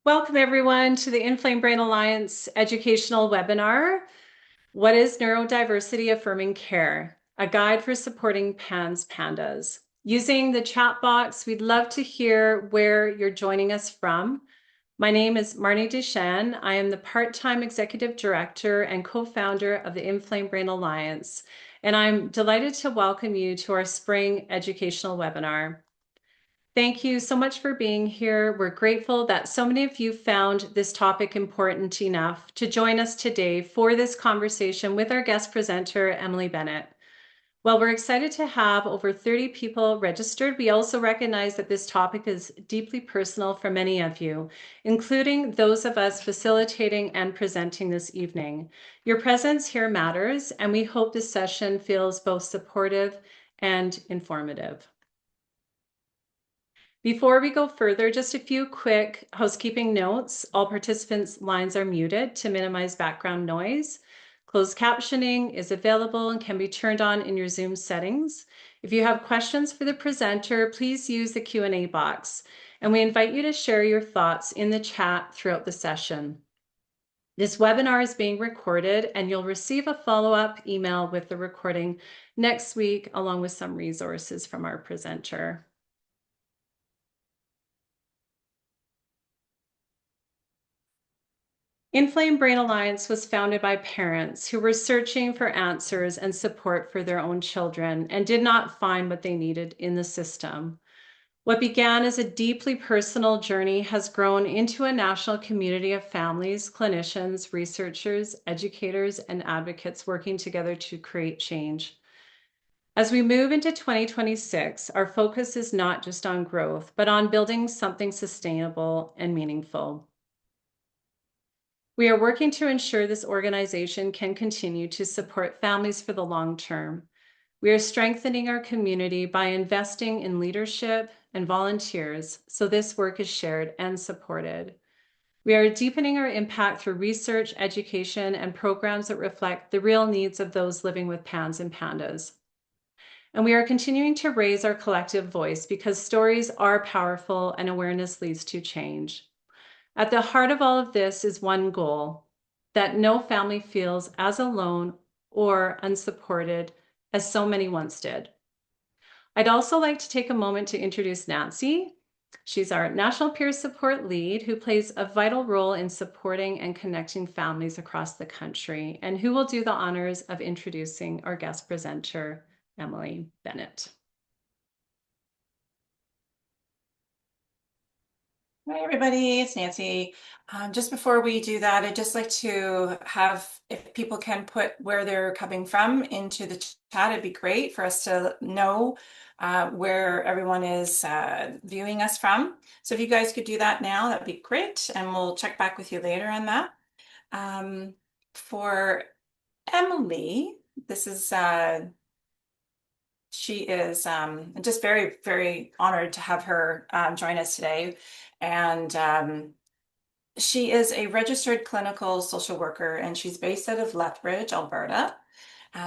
Welcome everyone to the Inflamed Brain Alliance educational webinar. What is Neurodiversity Affirming Care? A guide for supporting PANS PANDAS. Using the chat box, we'd love to hear where you're joining us from. My name is Marnie Duchesne. I am the part-time executive director and co-founder of the Inflamed Brain Alliance, and I'm delighted to welcome you to our spring educational webinar. Thank you so much for being here. We're grateful that so many of you found this topic important enough to join us today for this conversation with our guest presenter, Emily Bennett. While we're excited to have over 30 people registered, we also recognize that this topic is deeply personal for many of you, including those of us facilitating and presenting this evening. Your presence here matters, and we hope this session feels both supportive and informative. Before we go further, just a few quick housekeeping notes. All participants' lines are muted to minimize background noise. Closed captioning is available and can be turned on in your Zoom settings. If you have questions for the presenter, please use the Q&A box, and we invite you to share your thoughts in the chat throughout the session. This webinar is being recorded, and you'll receive a follow-up email with the recording next week, along with some resources from our presenter. Inflamed Brain Alliance was founded by parents who were searching for answers and support for their own children and did not find what they needed in the system. What began as a deeply personal journey has grown into a national community of families, clinicians, researchers, educators, and advocates working together to create change. As we move into 2026, our focus is not just on growth, but on building something sustainable and meaningful. We are working to ensure this organization can continue to support families for the long term. We are strengthening our community by investing in leadership and volunteers so this work is shared and supported. We are deepening our impact through research, education, and programs that reflect the real needs of those living with PANS and PANDAS. And we are continuing to raise our collective voice because stories are powerful and awareness leads to change. At the heart of all of this is one goal: that no family feels as alone or unsupported as so many once did. I'd also like to take a moment to introduce Nancy. She's our National Peer Support Lead who plays a vital role in supporting and connecting families across the country, and who will do the honors of introducing our guest presenter, Emily Bennett. Hi, everybody. It's Nancy. Just before we do that, I'd just like to have, if people can put where they're coming from into the chat, it'd be great for us to know where everyone is viewing us from. So if you guys could do that now, that'd be great. And we'll check back with you later on that. For Emily, this is she is just very, very honored to have her join us today. And she is a registered clinical social worker, and she's based out of Lethbridge, Alberta.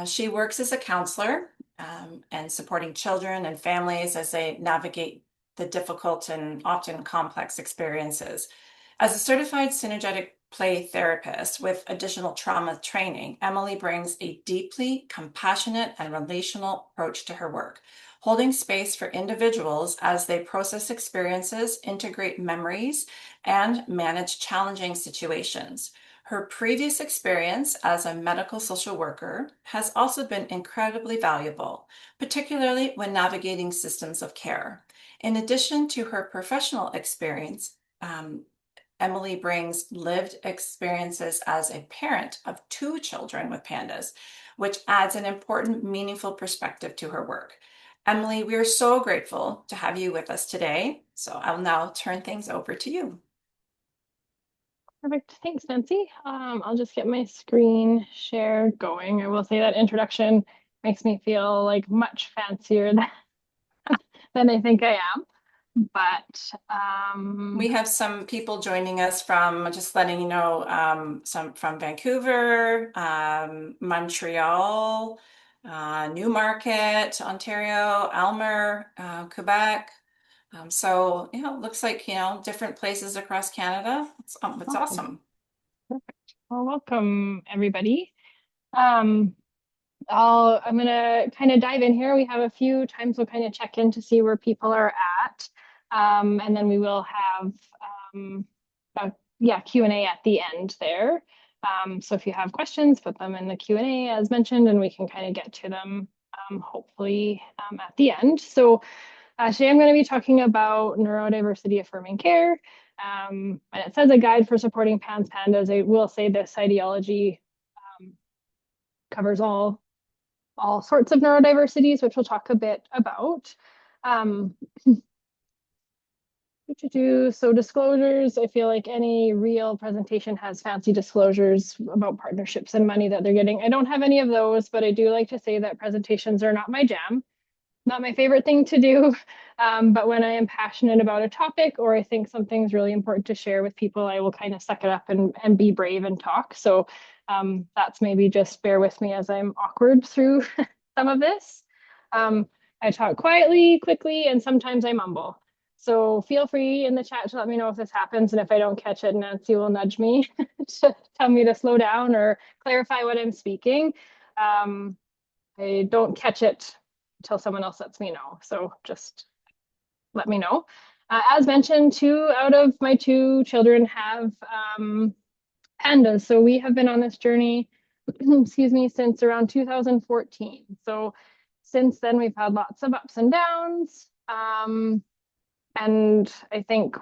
She works as a counselor and supporting children and families as they navigate the difficult and often complex experiences. As a certified synergetic play therapist with additional trauma training, Emily brings a deeply compassionate and relational approach to her work, holding space for individuals as they process experiences, integrate memories, and manage challenging situations. Her previous experience as a medical social worker has also been incredibly valuable, particularly when navigating systems of care. In addition to her professional experience, Emily brings lived experiences as a parent of 2 children with PANDAS, which adds an important, meaningful perspective to her work. Emily, we are so grateful to have you with us today. So I'll now turn things over to you. Perfect. Thanks, Nancy. I'll just get my screen share going. I will say that introduction makes me feel like much fancier than I think I am. But we have some people joining us from, just letting you know, some from Vancouver, Montreal, Newmarket, Ontario, Aylmer, Quebec, So, you know, it looks like, you know, different places across Canada. It's awesome. Perfect. Well, welcome everybody. I'm gonna kind of dive in here. We have a few times we'll kind of check in to see where people are at. And then we will have a Q&A at the end there. So if you have questions, put them in the Q&A as mentioned, and we can kind of get to them hopefully at the end. So today I'm going to be talking about neurodiversity affirming care. And it says a guide for supporting PANS PANDAS. I will say this ideology covers all sorts of neurodiversities, which we'll talk a bit about. So disclosures, I feel like any real presentation has fancy disclosures about partnerships and money that they're getting. I don't have any of those, but I do like to say that presentations are not my jam. Not my favorite thing to do, but when I am passionate about a topic or I think something's really important to share with people, I will kind of suck it up and be brave and talk. So that's maybe just bear with me as I'm awkward through some of this. I talk quietly, quickly, and sometimes I mumble. So feel free in the chat to let me know if this happens, and if I don't catch it, Nancy will nudge me to tell me to slow down or clarify what I'm speaking. I don't catch it until someone else lets me know. So just let me know. As mentioned, 2 out of my 2 children have PANDAS. So we have been on this journey, excuse me, since around 2014. So since then, we've had lots of ups and downs. And I think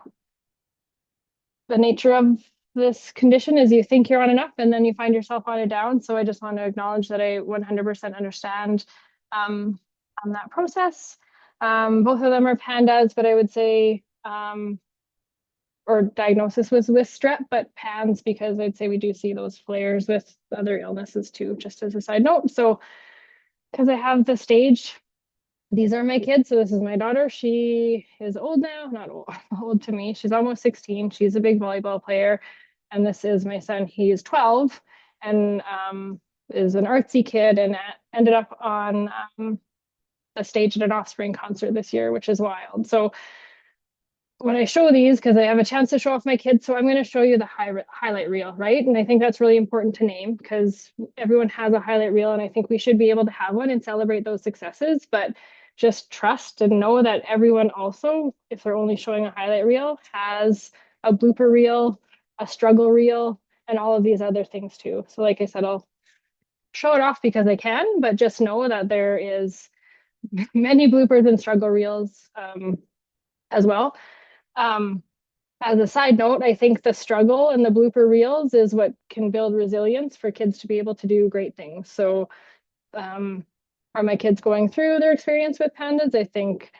the nature of this condition is you think you're on an up and then you find yourself on a down. So I just want to acknowledge that I 100% understand on that process. Both of them are PANDAS, but I would say, or diagnosis was with strep, but PANS because I'd say we do see those flares with other illnesses too, just as a side note. So because I have the stage, these are my kids. So this is my daughter. She is old now, not old, old to me. She's almost 16. She's a big volleyball player. And this is my son. He's 12 and is an artsy kid and ended up on the stage at an Offspring concert this year, which is wild. So when I show these, because I have a chance to show off my kids, so I'm going to show you the highlight reel, right? And I think that's really important to name because everyone has a highlight reel, and I think we should be able to have one and celebrate those successes. But just trust and know that everyone also, if they're only showing a highlight reel, has a blooper reel, a struggle reel, and all of these other things too. So like I said, I'll show it off because I can, but just know that there is many bloopers and struggle reels as well. As a side note, I think the struggle and the blooper reels is what can build resilience for kids to be able to do great things. So are my kids going through their experience with PANDAS? I think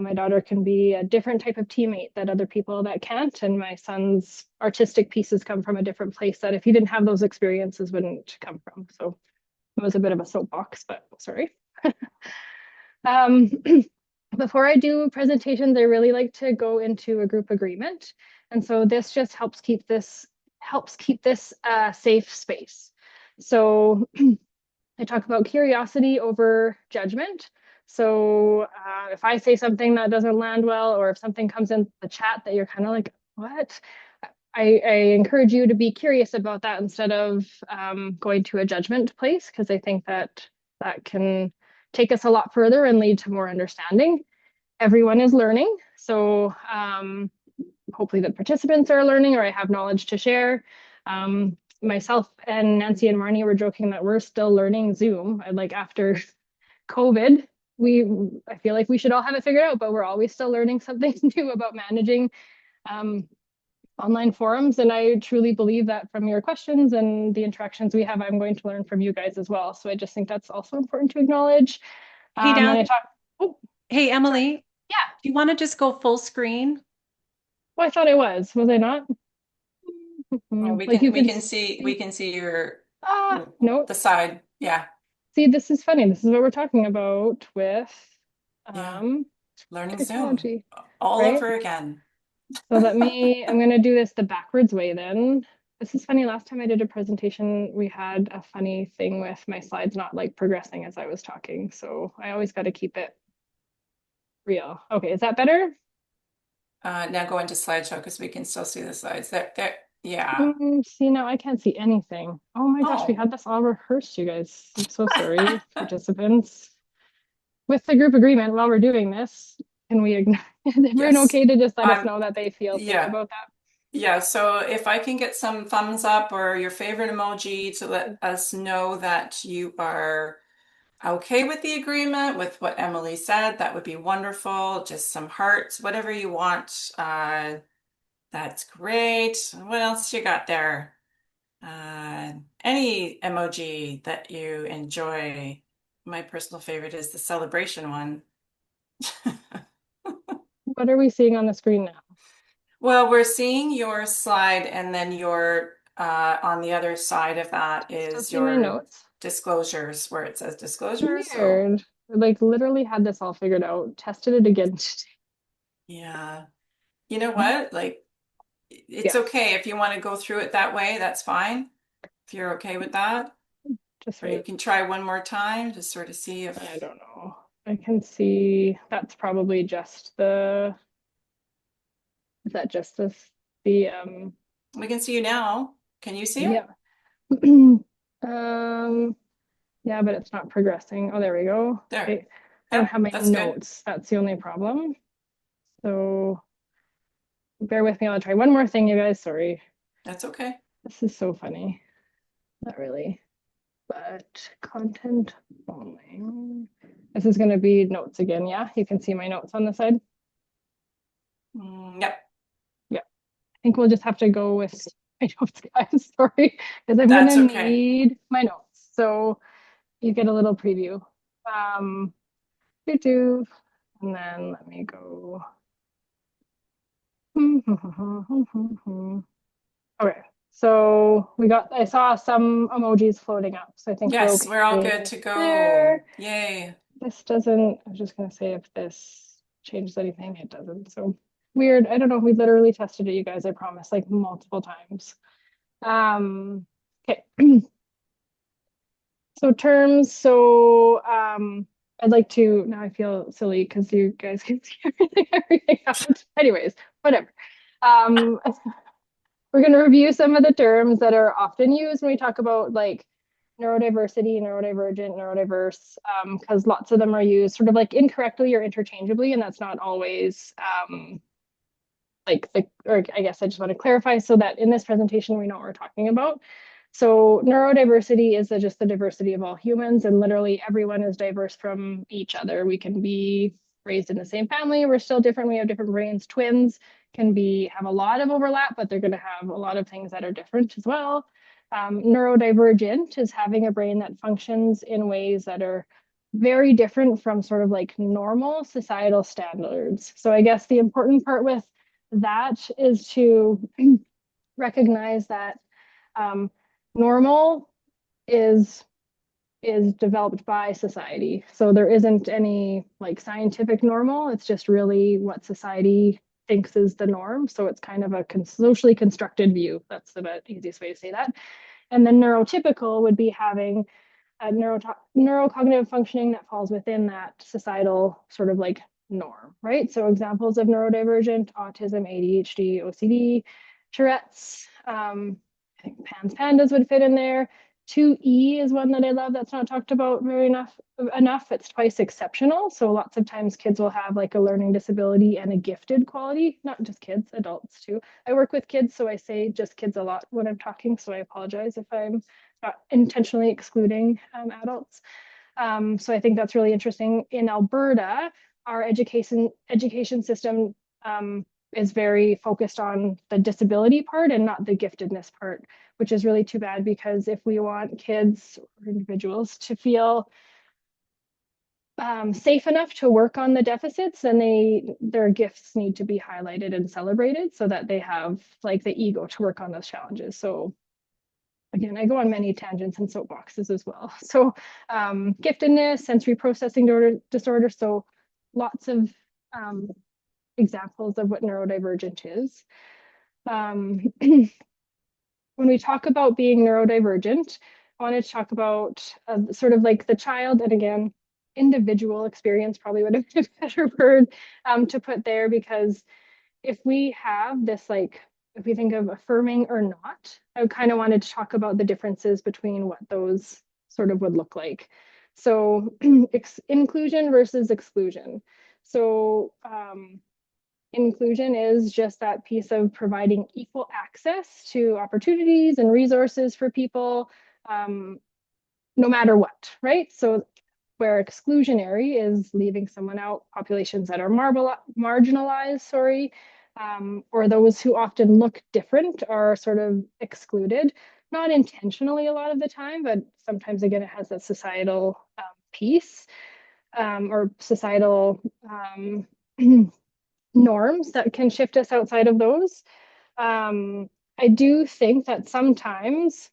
my daughter can be a different type of teammate that other people that can't. And my son's artistic pieces come from a different place that if he didn't have those experiences wouldn't come from. So it was a bit of a soapbox, but sorry. Before I do presentations, I really like to go into a group agreement. And so this just helps keep this a safe space. So I talk about curiosity over judgment. So if I say something that doesn't land well, or if something comes in the chat that you're kind of like, what? I encourage you to be curious about that instead of going to a judgment place, because I think that can take us a lot further and lead to more understanding. Everyone is learning. So hopefully the participants are learning or I have knowledge to share. Myself and Nancy and Marnie were joking that we're still learning Zoom. Like after COVID, I feel like we should all have it figured out, but we're always still learning something new about managing online forums. And I truly believe that from your questions and the interactions we have, I'm going to learn from you guys as well. So I just think that's also important to acknowledge. Hey, Dan. Oh, hey, Emily. sorry. Yeah. Do you want to just go full screen? Well, I thought I was I not? Well, we can see your no, the side. Yeah. See, this is funny. This is what we're talking about with learning technology, Zoom all right? over again. So I'm going to do this the backwards way then. This is funny. Last time I did a presentation, we had a funny thing with my slides not like progressing as I was talking. So I always got to keep it real. Okay, is that better? Now go into slideshow because we can still see the slides. There, yeah. See, now I can't see anything. Oh my gosh, we Oh, had this all rehearsed, you guys. I'm so sorry, participants. With the group agreement, while we're doing this, can we ignore? Is everyone yes. okay to just let us I'm, know that they feel safe yeah. about that? Yeah, so if I can get some thumbs up or your favorite emoji to let us know that you are okay with the agreement with what Emily said, that would be wonderful. Just some hearts, whatever you want. That's great. What else you got there? Any emoji that you enjoy. My personal favorite is the celebration one. What are we seeing on the screen now? Well, we're seeing your slide, and then your on the other side of that Still is see my your notes. disclosures where it says disclosures. So Weird. Like literally had this all figured out, tested it again today. yeah, you know what? Like it's Yes, okay if you want to go through it that way, that's fine. If you're okay with that, just or sort you of, can try one more time to sort of see I if don't know. I can see that's probably just the, is that just the we can see you now. Can you see it? yeah. Um, yeah, but it's not progressing. Oh, there we go. There. Okay. I don't Yep, have my that's good. notes. That's the only problem. So bear with me. I'll try one more thing, you guys. Sorry. That's okay. This is so funny. Not really, but content only. This is going to be notes again. Yeah, you can see my notes on the side. Yep, Yeah, I think we'll just have to go with my notes, guys. Sorry, because I'm going that's to okay. need my notes. So you get a little preview. Um, do, and then let me go. Okay, so I saw some emojis floating up, so I think we're Yes, we're all good okay to go. there. Yay. This doesn't, I was just gonna say if this changes anything, it doesn't. So weird. I don't know. We literally tested it, you guys, I promise, like multiple times. Okay. So terms, I'd like to, now I feel silly because you guys can see everything out. Anyways, whatever. Um, we're going to review some of the terms that are often used when we talk about like neurodiversity, neurodivergent, neurodiverse, because lots of them are used sort of like incorrectly or interchangeably, and that's not always or I guess I just want to clarify so that in this presentation we know what we're talking about. So neurodiversity is just the diversity of all humans, and literally everyone is diverse from each other. We can be raised in the same family, we're still different, we have different brains. Twins can have a lot of overlap, but they're going to have a lot of things that are different as well. Neurodivergent is having a brain that functions in ways that are very different from sort of like normal societal standards. So I guess the important part with that is to recognize that normal is developed by society. So there isn't any like scientific normal. It's just really what society thinks is the norm. So it's kind of a socially constructed view. That's the easiest way to say that. And then neurotypical would be having a neurocognitive functioning that falls within that societal sort of like norm, right? So examples of neurodivergent: autism, ADHD, OCD, Tourette's. I think PANS, PANDAS would fit in there. 2E is one that I love that's not talked about very enough. It's twice exceptional. So lots of times kids will have like a learning disability and a gifted quality, not just kids, adults too. I work with kids, so I say just kids a lot when I'm talking. So I apologize if I'm not intentionally excluding adults. So I think that's really interesting. In Alberta, our education system is very focused on the disability part and not the giftedness part, which is really too bad, because if we want kids or individuals to feel safe enough to work on the deficits, then their gifts need to be highlighted and celebrated so that they have like the ego to work on those challenges. So again, I go on many tangents and soapboxes as well. So giftedness, sensory processing disorder. So lots of examples of what neurodivergent is. When we talk about being neurodivergent, I wanted to talk about sort of like the child, and again, individual experience probably would have been a better word to put there, because if we have this, like, if we think of affirming or not, I kind of wanted to talk about the differences between what those sort of would look like. So inclusion versus exclusion. So inclusion is just that piece of providing equal access to opportunities and resources for people, no matter what, right? So where exclusionary is leaving someone out, populations that are marginalized, or those who often look different are sort of excluded, not intentionally a lot of the time, but sometimes again, it has that societal piece, or societal norms that can shift us outside of those. I do think that sometimes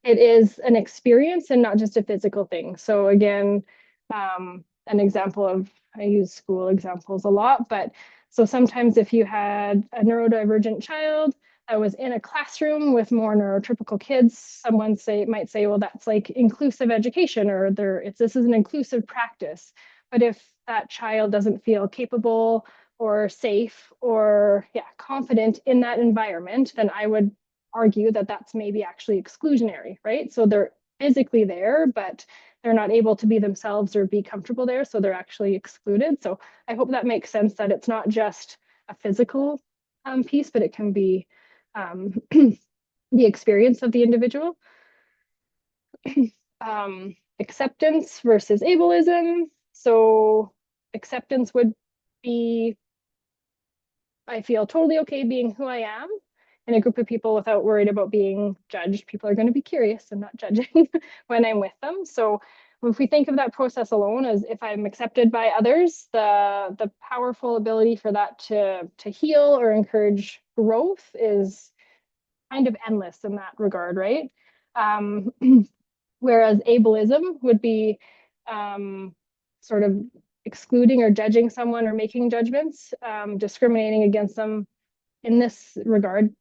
it is an experience and not just a physical thing. So again, an example of, I use school examples a lot, but so sometimes if you had a neurodivergent child that was in a classroom with more neurotypical kids, someone might say, well, that's like inclusive education, or this is an inclusive practice. But if that child doesn't feel capable or safe or confident in that environment, then I would argue that that's maybe actually exclusionary, right? So they're physically there, but they're not able to be themselves or be comfortable there, so they're actually excluded. So I hope that makes sense, that it's not just a physical piece, but it can be the experience of the individual. Acceptance versus ableism. So acceptance would be, I feel totally okay being who I am in a group of people without worried about being judged. People are going to be curious and not judging when I'm with them. So if we think of that process alone as if I'm accepted by others, the powerful ability for that to heal or encourage growth is kind of endless in that regard, right? Whereas ableism would be sort of excluding or judging someone or making judgments, discriminating against them in this regard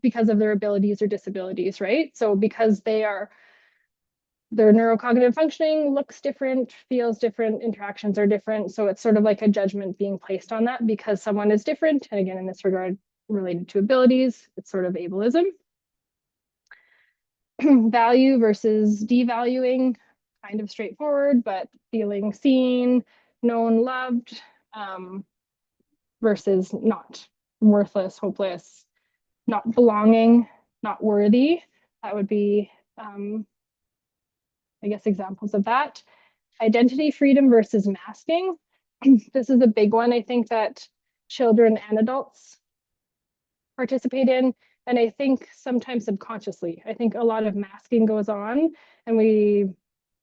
because of their abilities or disabilities, right? So because their neurocognitive functioning looks different, feels different, interactions are different. So it's sort of like a judgment being placed on that because someone is different. And again, in this regard, related to abilities, it's sort of ableism. Value versus devaluing, kind of straightforward, but feeling seen, known, loved, versus not worthless, hopeless, not belonging, not worthy. That would be, I guess, examples of that. Identity freedom versus masking. This is a big one, I think, that children and adults participate in. And I think sometimes subconsciously, I think a lot of masking goes on and we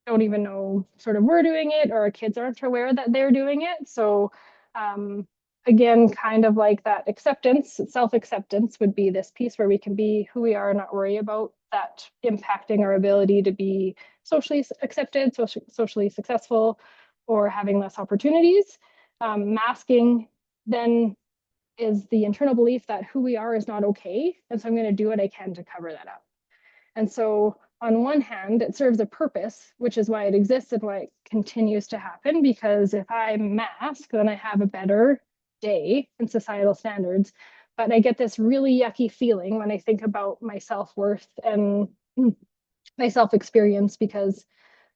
don't even know sort of we're doing it, or our kids aren't aware that they're doing it. So again, kind of like that acceptance, self-acceptance would be this piece where we can be who we are and not worry about that impacting our ability to be socially accepted, socially successful, or having less opportunities. Masking then is the internal belief that who we are is not okay. And so I'm going to do what I can to cover that up. And so on one hand, it serves a purpose, which is why it exists and why it continues to happen. Because if I mask, then I have a better day in societal standards. But I get this really yucky feeling when I think about my self-worth and my self-experience, because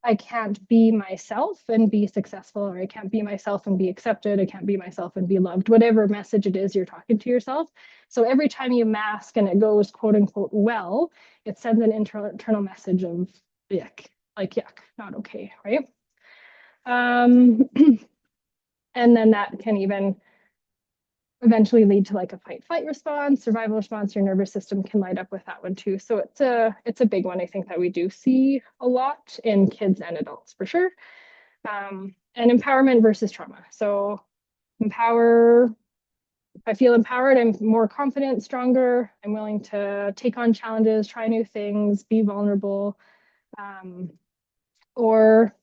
I can't be myself and be successful, or I can't be myself and be accepted. I can't be myself and be loved, whatever message it is you're talking to yourself. So every time you mask and it goes quote unquote well, it sends an internal message of yuck, like yuck, not okay, right? And then that can even eventually lead to like a fight flight response, survival response. Your nervous system can light up with that one too. So it's a big one, I think, that we do see a lot in kids and adults for sure. And empowerment versus trauma. So if I feel empowered, I'm more confident, stronger, I'm willing to take on challenges, try new things, be vulnerable. Or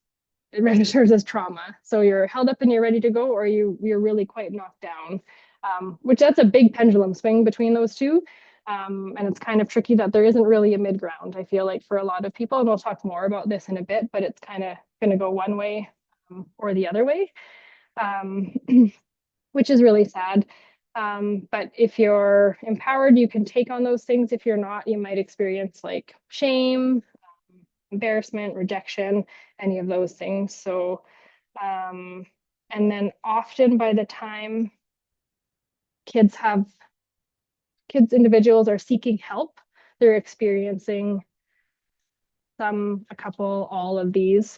it registers as trauma. So you're held up and you're ready to go, or you're really quite knocked down. Which that's a big pendulum swing between those two. And it's kind of tricky that there isn't really a mid ground, I feel like, for a lot of people. And we'll talk more about this in a bit, but it's kind of going to go one way or the other way, which is really sad. But if you're empowered, you can take on those things. If you're not, you might experience like shame, embarrassment, rejection, any of those things. So, and then often by the time individuals are seeking help, they're experiencing a couple, all of these,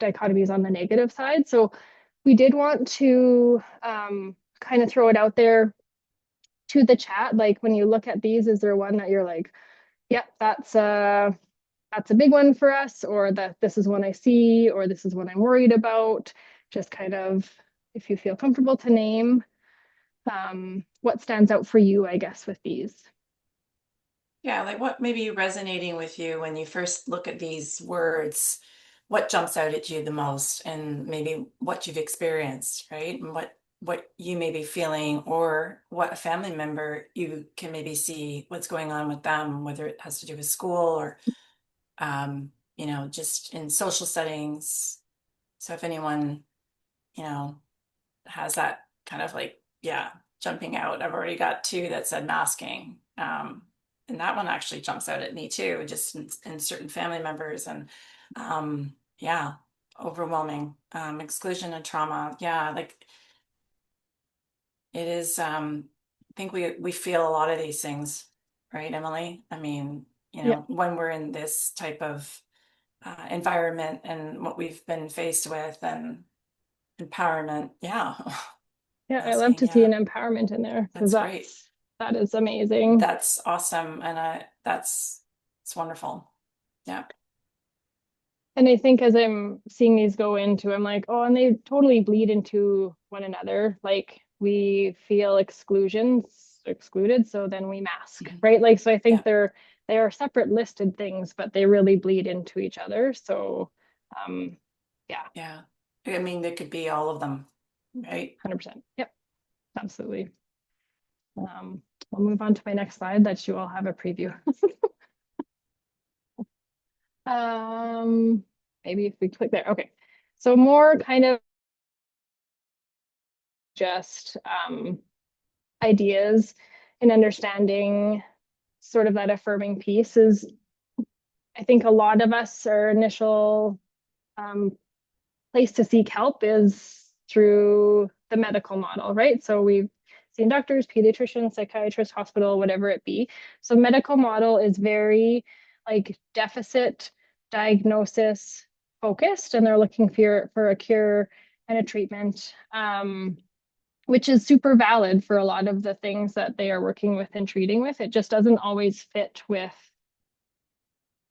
dichotomies on the negative side. So we did want to kind of throw it out there to the chat. Like when you look at these, is there one that you're like, yep, that's a big one for us, or that this is one I see, or this is one I'm worried about? Just kind of, if you feel comfortable to name, what stands out for you, I guess, with these. Yeah, like what may be resonating with you when you first look at these words, what jumps out at you the most, and maybe what you've experienced, right? And what you may be feeling, or what a family member you can maybe see what's going on with them, whether it has to do with school or just in social settings. So if anyone, has that kind of like, yeah, jumping out. I've already got two that said masking. And that one actually jumps out at me too, just in certain family members, and yeah, overwhelming. Exclusion and trauma. Yeah, like it is, I think we feel a lot of these things, right, Emily? I mean, Yeah. when we're in this type of environment and what we've been faced with, and empowerment. Yeah. Yeah, I love Asking, to see yeah, an empowerment in there, because that's great. that is amazing. That's awesome. And it's wonderful. Yeah. And I think as I'm seeing these go into, I'm like, oh, and they totally bleed into one another. Like we feel excluded, so then we mask, right? Like, so I think Yeah. they are separate listed things, but they really bleed into each other. So, yeah, Yeah. I mean, there could be all of them, right? 100%. Yep, absolutely. I'll move on to my next slide that you all have a preview. Maybe if we click there. Okay. So more kind of just ideas in understanding sort of that affirming piece is, I think a lot of us, our initial place to seek help is through the medical model, right? So we've seen doctors, pediatricians, psychiatrists, hospital, whatever it be. So medical model is very like deficit diagnosis focused, and they're looking for a cure and a treatment, which is super valid for a lot of the things that they are working with and treating with. It just doesn't always fit with,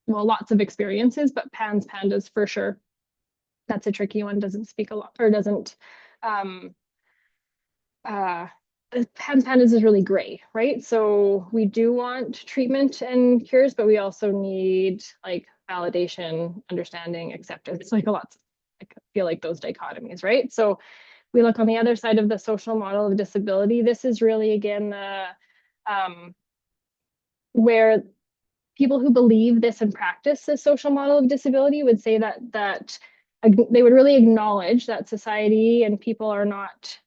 well, lots of experiences, but PANS, PANDAS for sure. That's a tricky one, doesn't speak a lot, or doesn't, um, PANS, PANDAS is really gray, right? So we do want treatment and cures, but we also need like validation, understanding, acceptance, like a lot. I feel like those dichotomies, right? So we look on the other side of the social model of disability. This is really, again, where people who believe this and practice this social model of disability would say that they would really acknowledge that society and people are not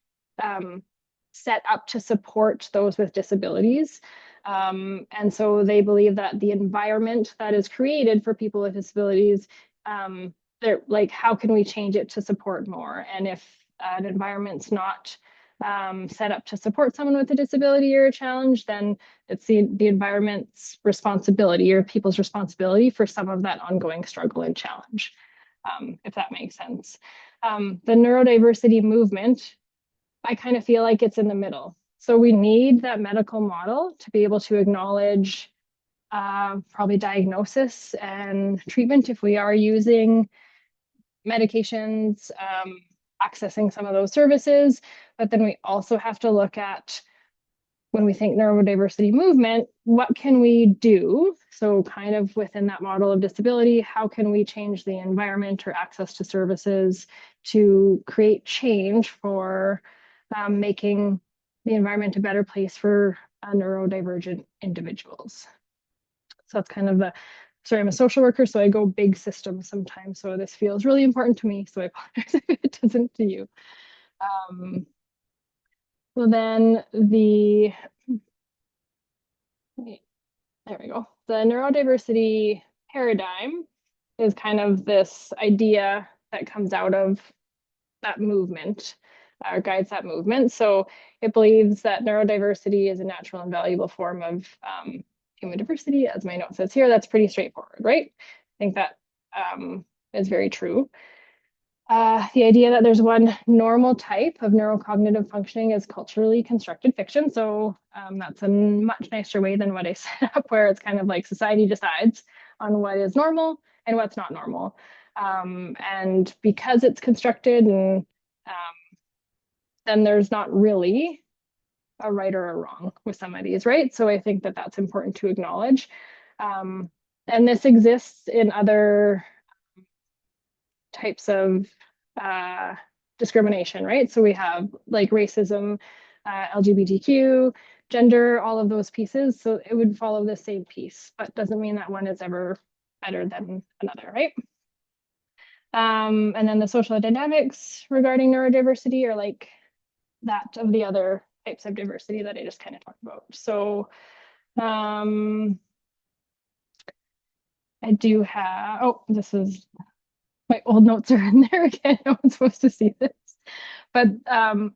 set up to support those with disabilities. And so they believe that the environment that is created for people with disabilities, they're like, how can we change it to support more? And if an environment's not set up to support someone with a disability or a challenge, then it's the environment's responsibility or people's responsibility for some of that ongoing struggle and challenge, if that makes sense. The neurodiversity movement, I kind of feel like it's in the middle. So we need that medical model to be able to acknowledge probably diagnosis and treatment if we are using medications, accessing some of those services. But then we also have to look at, when we think neurodiversity movement, what can we do? So kind of within that model of disability, how can we change the environment or access to services to create change for making the environment a better place for neurodivergent individuals? So that's kind of the, sorry, I'm a social worker, so I go big systems sometimes. So this feels really important to me. So I apologize if it doesn't to you. So then there we go. The neurodiversity paradigm is kind of this idea that comes out of that movement, or guides that movement. So it believes that neurodiversity is a natural and valuable form of human diversity, as my note says here. That's pretty straightforward, right? I think that is very true. The idea that there's one normal type of neurocognitive functioning is culturally constructed fiction. So that's a much nicer way than what I set up, where it's kind of like society decides on what is normal and what's not normal. And because it's constructed, and then there's not really a right or a wrong with some of these, right? So I think that that's important to acknowledge. And this exists in other types of discrimination, right? So we have like racism, LGBTQ, gender, all of those pieces. So it would follow the same piece, but doesn't mean that one is ever better than another, right? And then the social dynamics regarding neurodiversity are like that of the other types of diversity that I just kind of talked about. So I do have, oh, this is my old notes are in there again. No one's supposed to see this. But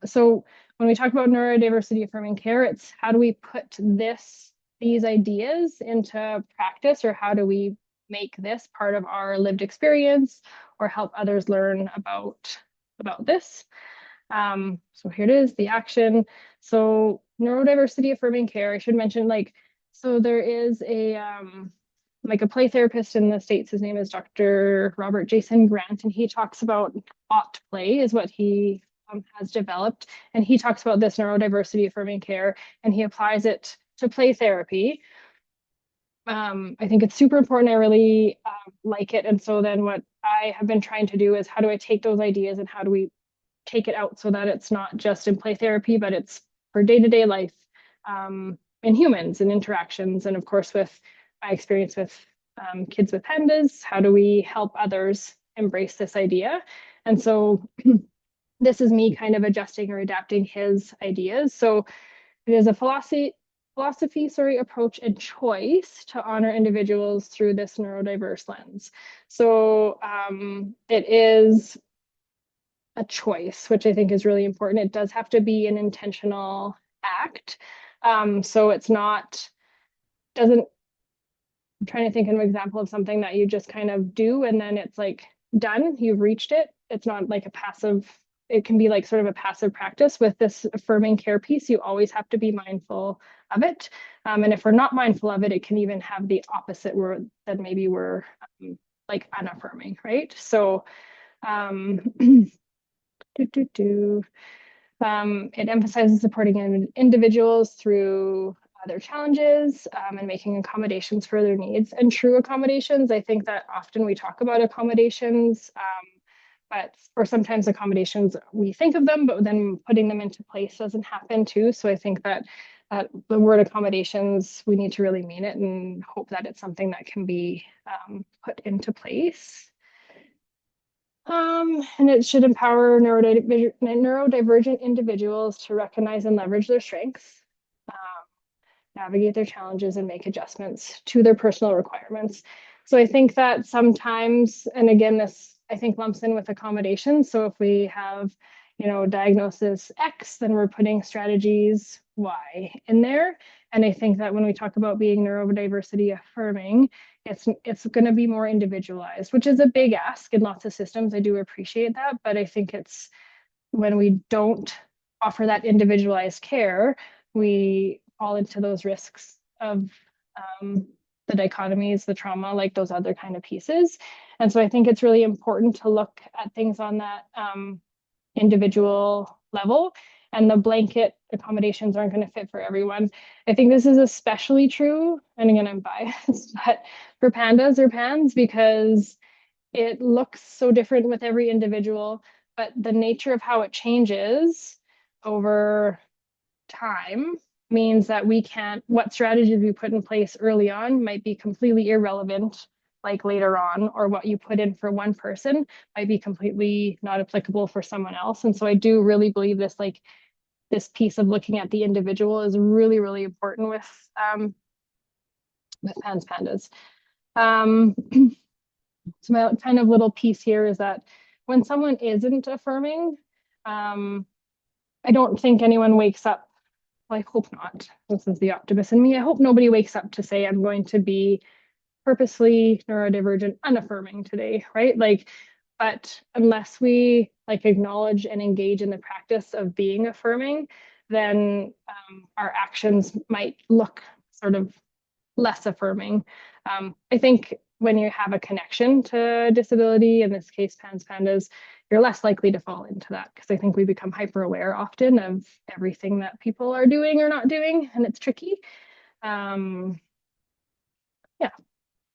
so when we talk about neurodiversity affirming care, it's how do we put these ideas into practice, or how do we make this part of our lived experience or help others learn about this. So here it is, the action. So neurodiversity affirming care, I should mention, like, so there is a like a play therapist in the States. His name is Dr. Robert Jason Grant, and he talks about OT play is what he has developed. And he talks about this neurodiversity affirming care, and he applies it to play therapy. I think it's super important. I really like it. And so then what I have been trying to do is, how do I take those ideas and how do we take it out so that it's not just in play therapy, but it's for day-to-day life in humans and interactions. And of course, with my experience with kids with PANDAS, how do we help others embrace this idea? And so this is me kind of adjusting or adapting his ideas. So it is a philosophy, approach and choice to honor individuals through this neurodiverse lens. So it is a choice, which I think is really important. It does have to be an intentional act. So it's not, I'm trying to think of an example of something that you just kind of do and then it's like done, you've reached it. It's not like a passive, it can be like sort of a passive practice. With this affirming care piece, you always have to be mindful of it. And if we're not mindful of it, it can even have the opposite, where that maybe we're like unaffirming, right? So it emphasizes supporting individuals through their challenges and making accommodations for their needs. And true accommodations, I think that often we talk about accommodations, or sometimes accommodations, we think of them, but then putting them into place doesn't happen too. So I think that the word accommodations, we need to really mean it and hope that it's something that can be put into place. And it should empower neurodivergent individuals to recognize and leverage their strengths, navigate their challenges, and make adjustments to their personal requirements. So I think that sometimes, and again, this I think lumps in with accommodations. So if we have, diagnosis X, then we're putting strategies Y in there. And I think that when we talk about being neurodiversity affirming, it's going to be more individualized, which is a big ask in lots of systems. I do appreciate that, but I think it's when we don't offer that individualized care, we fall into those risks of the dichotomies, the trauma, like those other kind of pieces. And so I think it's really important to look at things on that individual level, and the blanket accommodations aren't going to fit for everyone. I think this is especially true, and again, I'm biased, but for PANDAS or PANS, because it looks so different with every individual, but the nature of how it changes over time means that what strategies we put in place early on might be completely irrelevant like later on, or what you put in for one person might be completely not applicable for someone else. And so I do really believe this like this piece of looking at the individual is really, really important with PANS PANDAS. So my kind of little piece here is that when someone isn't affirming, I don't think anyone wakes up. Well, I hope not. This is the optimist in me. I hope nobody wakes up to say, I'm going to be purposely neurodivergent unaffirming today, right? Like, but unless we like acknowledge and engage in the practice of being affirming, then our actions might look sort of less affirming. I think when you have a connection to disability, in this case, PANS PANDAS, you're less likely to fall into that because I think we become hyper aware often of everything that people are doing or not doing, and it's tricky. Yeah, I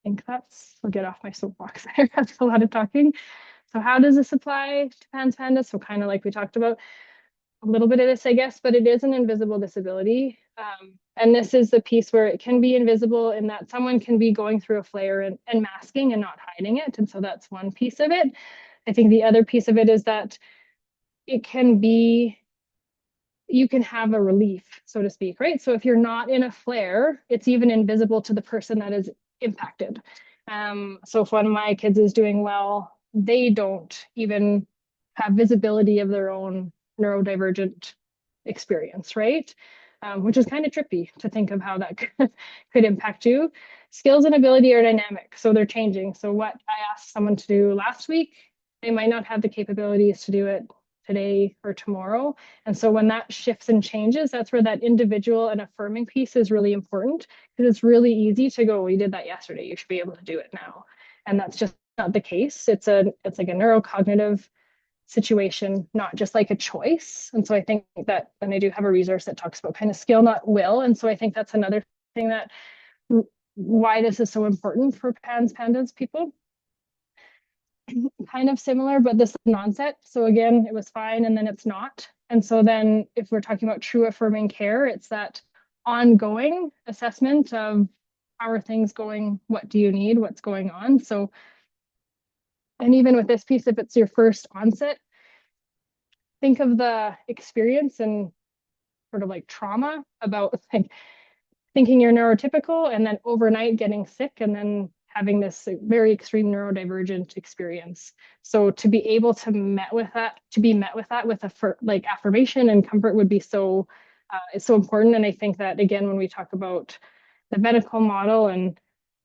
think I'll get off my soapbox there. That's a lot of talking. So how does this apply to PANS PANDAS? So kind of like we talked about a little bit of this, I guess, but it is an invisible disability. And this is the piece where it can be invisible in that someone can be going through a flare and masking and not hiding it. And so that's one piece of it. I think the other piece of it is that it can be, you can have a relief, so to speak, right? So if you're not in a flare, it's even invisible to the person that is impacted. So if one of my kids is doing well, they don't even have visibility of their own neurodivergent experience, right? Which is kind of trippy to think of how that could impact you. Skills and ability are dynamic, so they're changing. So what I asked someone to do last week, they might not have the capabilities to do it today or tomorrow. And so when that shifts and changes, that's where that individual and affirming piece is really important, because it's really easy to go, well, you did that yesterday, you should be able to do it now. And that's just not the case. It's like a neurocognitive situation, not just like a choice. And so I think that, and I do have a resource that talks about kind of skill, not will. And so I think that's another thing that why this is so important for PANS PANDAS people. Kind of similar, but this is an onset. So again, it was fine and then it's not. And so then if we're talking about true affirming care, it's that ongoing assessment of how are things going, what do you need, what's going on. So, and even with this piece, if it's your first onset, think of the experience and sort of like trauma about like thinking you're neurotypical and then overnight getting sick and then having this very extreme neurodivergent experience. So to be able to be met with that with like affirmation and comfort would be so is so important. And I think that again, when we talk about the medical model, and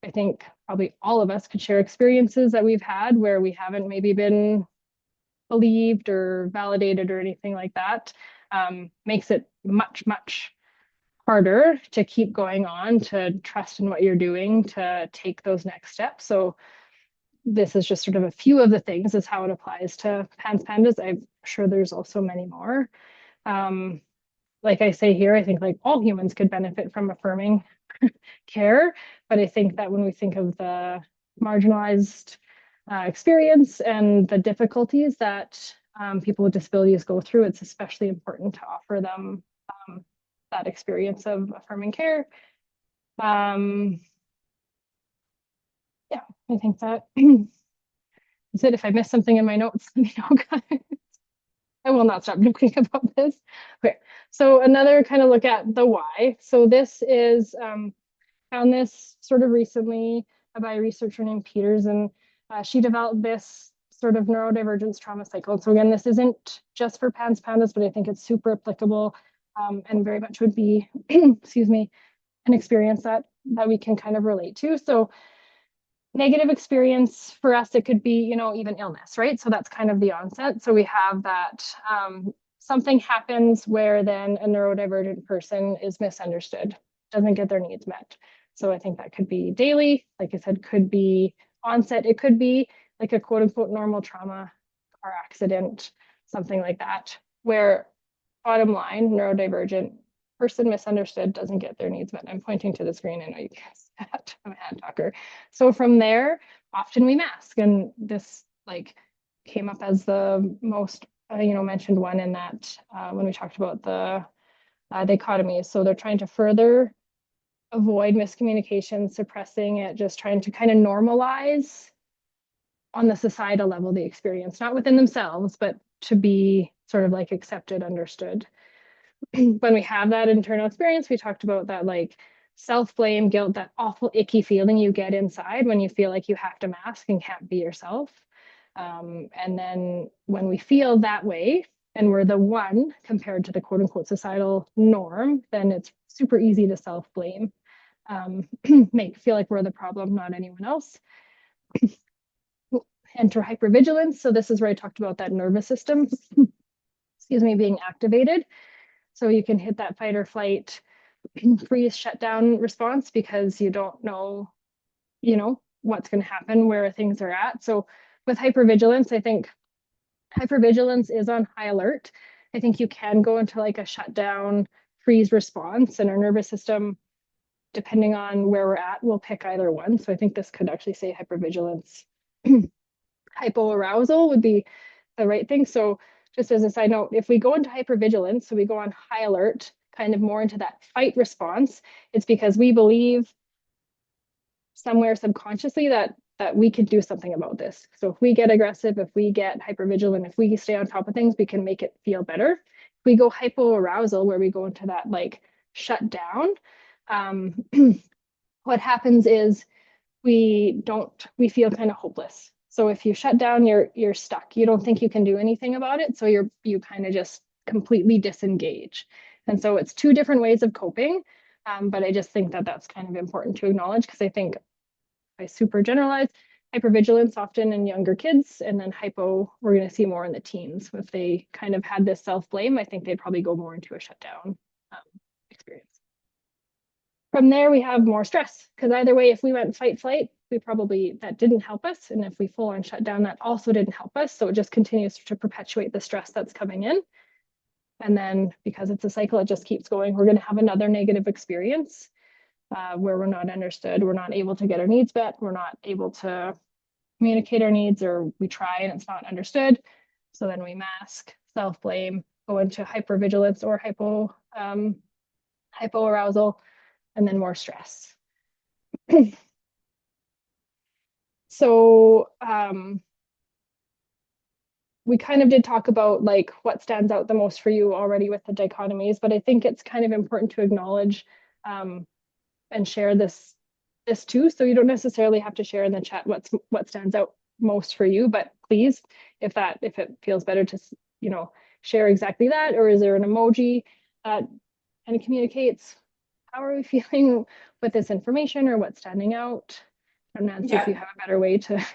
I think probably all of us could share experiences that we've had where we haven't maybe been believed or validated or anything like that, makes it much, much harder to keep going on, to trust in what you're doing, to take those next steps. So this is just sort of a few of the things is how it applies to PANS PANDAS. I'm sure there's also many more. Like I say here, I think like all humans could benefit from affirming care, but I think that when we think of the marginalized experience and the difficulties that people with disabilities go through, it's especially important to offer them that experience of affirming care. Yeah, I think that is it. If I missed something in my notes, let me know, guys. I will not stop joking about this. Okay, so another kind of look at the why. So this is found this sort of recently by a researcher named Peters, and she developed this sort of neurodivergence trauma cycle. So again, this isn't just for PANS PANDAS, but I think it's super applicable and very much would be, excuse me, an experience that we can kind of relate to. So negative experience for us, it could be, you know, even illness, right? So that's kind of the onset. So we have that something happens where then a neurodivergent person is misunderstood, doesn't get their needs met. So I think that could be daily, like I said, could be onset. It could be like a quote unquote normal trauma, car accident, something like that, where bottom line, neurodivergent person misunderstood, doesn't get their needs met. I'm pointing to the screen. I know you can't see that. I'm a hand talker. So from there, often we mask. And this like came up as the most, mentioned one in that when we talked about the dichotomies. So they're trying to further avoid miscommunication, suppressing it, just trying to kind of normalize on the societal level the experience, not within themselves, but to be sort of like accepted, understood. when we have that internal experience, we talked about that like self-blame, guilt, that awful icky feeling you get inside when you feel like you have to mask and can't be yourself. And then when we feel that way and we're the one compared to the quote unquote societal norm, then it's super easy to self-blame, feel like we're the problem, not anyone else. Enter hypervigilance. So this is where I talked about that nervous system, excuse me, being activated. So you can hit that fight or flight, freeze, shut down response because you don't know, what's going to happen, where things are at. So with hypervigilance, I think hypervigilance is on high alert. I think you can go into like a shutdown, freeze response, and our nervous system, depending on where we're at, will pick either one. So I think this could actually say hypervigilance. Hypoarousal would be the right thing. So just as a side note, if we go into hypervigilance, so we go on high alert, kind of more into that fight response, it's because we believe somewhere subconsciously that we can do something about this. So if we get aggressive, if we get hypervigilant, if we stay on top of things, we can make it feel better. If we go hypoarousal, where we go into that like shut down, what happens is we feel kind of hopeless. So if you shut down, you're stuck. You don't think you can do anything about it. So you kind of just completely disengage. And so it's two different ways of coping. But I just think that that's kind of important to acknowledge because I think I super generalize hypervigilance often in younger kids, and then hypo we're going to see more in the teens. If they kind of had this self-blame, I think they'd probably go more into a shutdown experience. From there, we have more stress because either way, if we went fight flight, that didn't help us. And if we full on shut down, that also didn't help us. So it just continues to perpetuate the stress that's coming in. And then because it's a cycle, it just keeps going. We're going to have another negative experience where we're not understood. We're not able to get our needs met. We're not able to communicate our needs, or we try and it's not understood. So then we mask, self-blame, go into hypervigilance or hypoarousal, and then more stress. So we kind of did talk about like what stands out the most for you already with the dichotomies, but I think it's kind of important to acknowledge and share this too. So you don't necessarily have to share in the chat what stands out most for you, but please, if it feels better to share exactly that, or is there an emoji that kind of communicates how are we feeling with this information or what's standing out? And Nancy, if you have a better way to.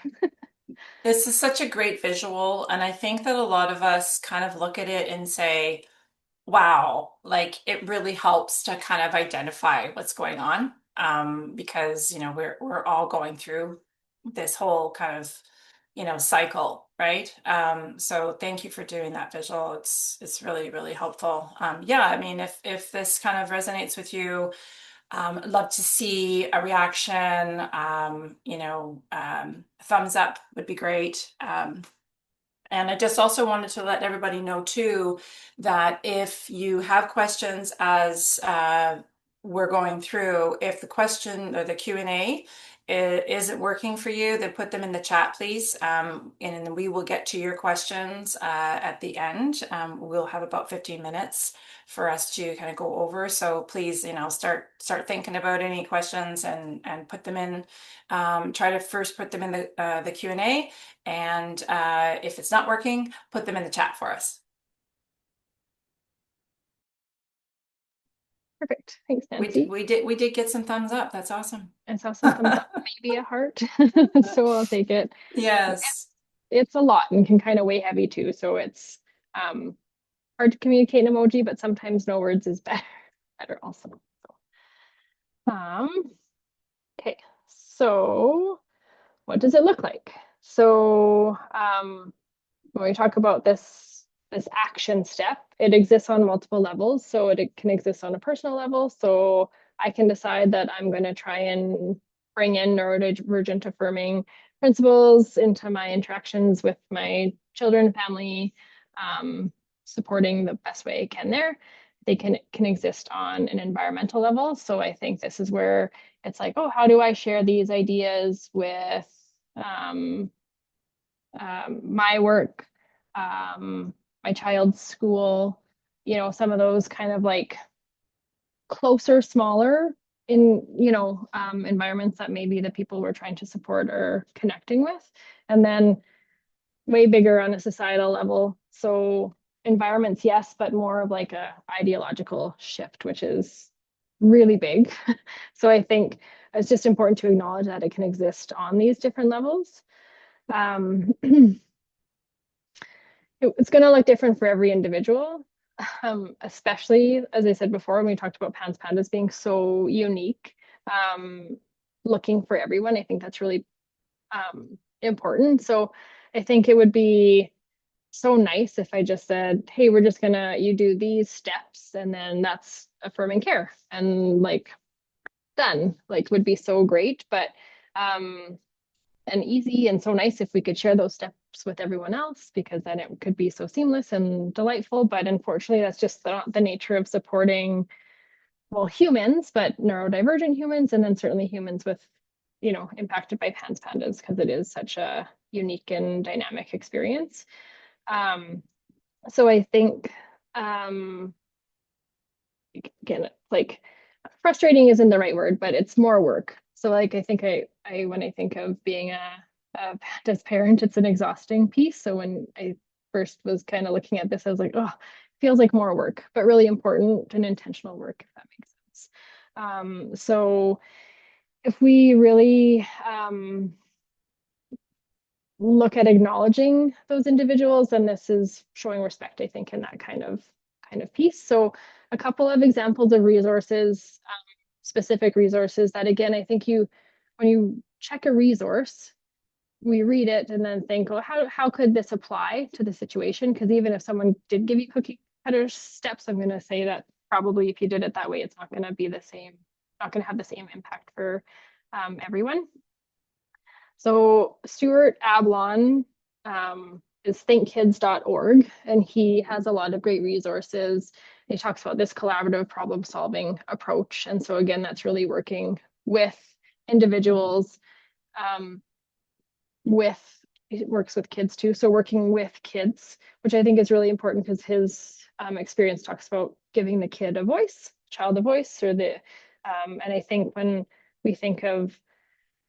This is such a great visual, and I think that a lot of us kind of look at it and say, wow, like it really helps to kind of identify what's going on. Because we're all going through this whole kind of cycle, right? So thank you for doing that visual. It's really, really helpful. Yeah, I mean, if this kind of resonates with you, I'd love to see a reaction. Thumbs up would be great. And I just also wanted to let everybody know too that if you have questions as we're going through, if the question or the Q&A isn't working for you, then put them in the chat, please. And then we will get to your questions at the end. We'll have about 15 minutes for us to kind of go over. So please, start thinking about any questions and put them in. Try to first put them in the Q&A, and if it's not working, put them in the chat for us. Perfect. Thanks, Nancy. We did get some thumbs up. That's awesome. I saw some thumbs up, maybe a heart. So I'll take it. Yes. It's a lot and can kind of weigh heavy too. So it's hard to communicate in emoji, but sometimes no words is better also. Okay, so what does it look like? So when we talk about this action step, it exists on multiple levels. So it can exist on a personal level. So I can decide that I'm going to try and bring in neurodivergent affirming principles into my interactions with my children, family, supporting the best way I can there. They can exist on an environmental level. So I think this is where it's like, oh, how do I share these ideas with my work, my child's school, you know, some of those kind of like closer, smaller in, you know, environments that maybe the people we're trying to support are connecting with. And then way bigger on a societal level. So environments, yes, but more of like a ideological shift, which is really big. So I think it's just important to acknowledge that it can exist on these different levels. It's going to look different for every individual, especially as I said before, when we talked about PANS PANDAS being so unique, looking for everyone. I think that's really important. So I think it would be so nice if I just said, hey, we're just gonna, you do these steps and then that's affirming care and like done, like would be so great. But and easy and so nice if we could share those steps with everyone else, because then it could be so seamless and delightful. But unfortunately, that's just not the nature of supporting, well, humans, but neurodivergent humans, and then certainly humans with, you know, impacted by PANS PANDAS, because it is such a unique and dynamic experience. So I think, again, like frustrating isn't the right word, but it's more work. So like I think I when I think of being a PANDAS parent, it's an exhausting piece. So when I first was kind of looking at this, I was like, oh, it feels like more work, but really important and intentional work, if that makes sense. So if we really look at acknowledging those individuals, and this is showing respect, I think, in that kind of piece. So a couple of examples of resources, specific resources that, again, I think when you check a resource, we read it and then think, well, how could this apply to the situation? Because even if someone did give you cookie cutter steps, I'm going to say that probably if you did it that way, it's not going to be the same, not going to have the same impact for everyone. So Stuart Ablon is thinkkids.org, and he has a lot of great resources. He talks about this collaborative problem solving approach. And so again, that's really working with individuals, it works with kids too. So working with kids, which I think is really important because his experience talks about giving the kid a voice, child a voice, or and I think when we think of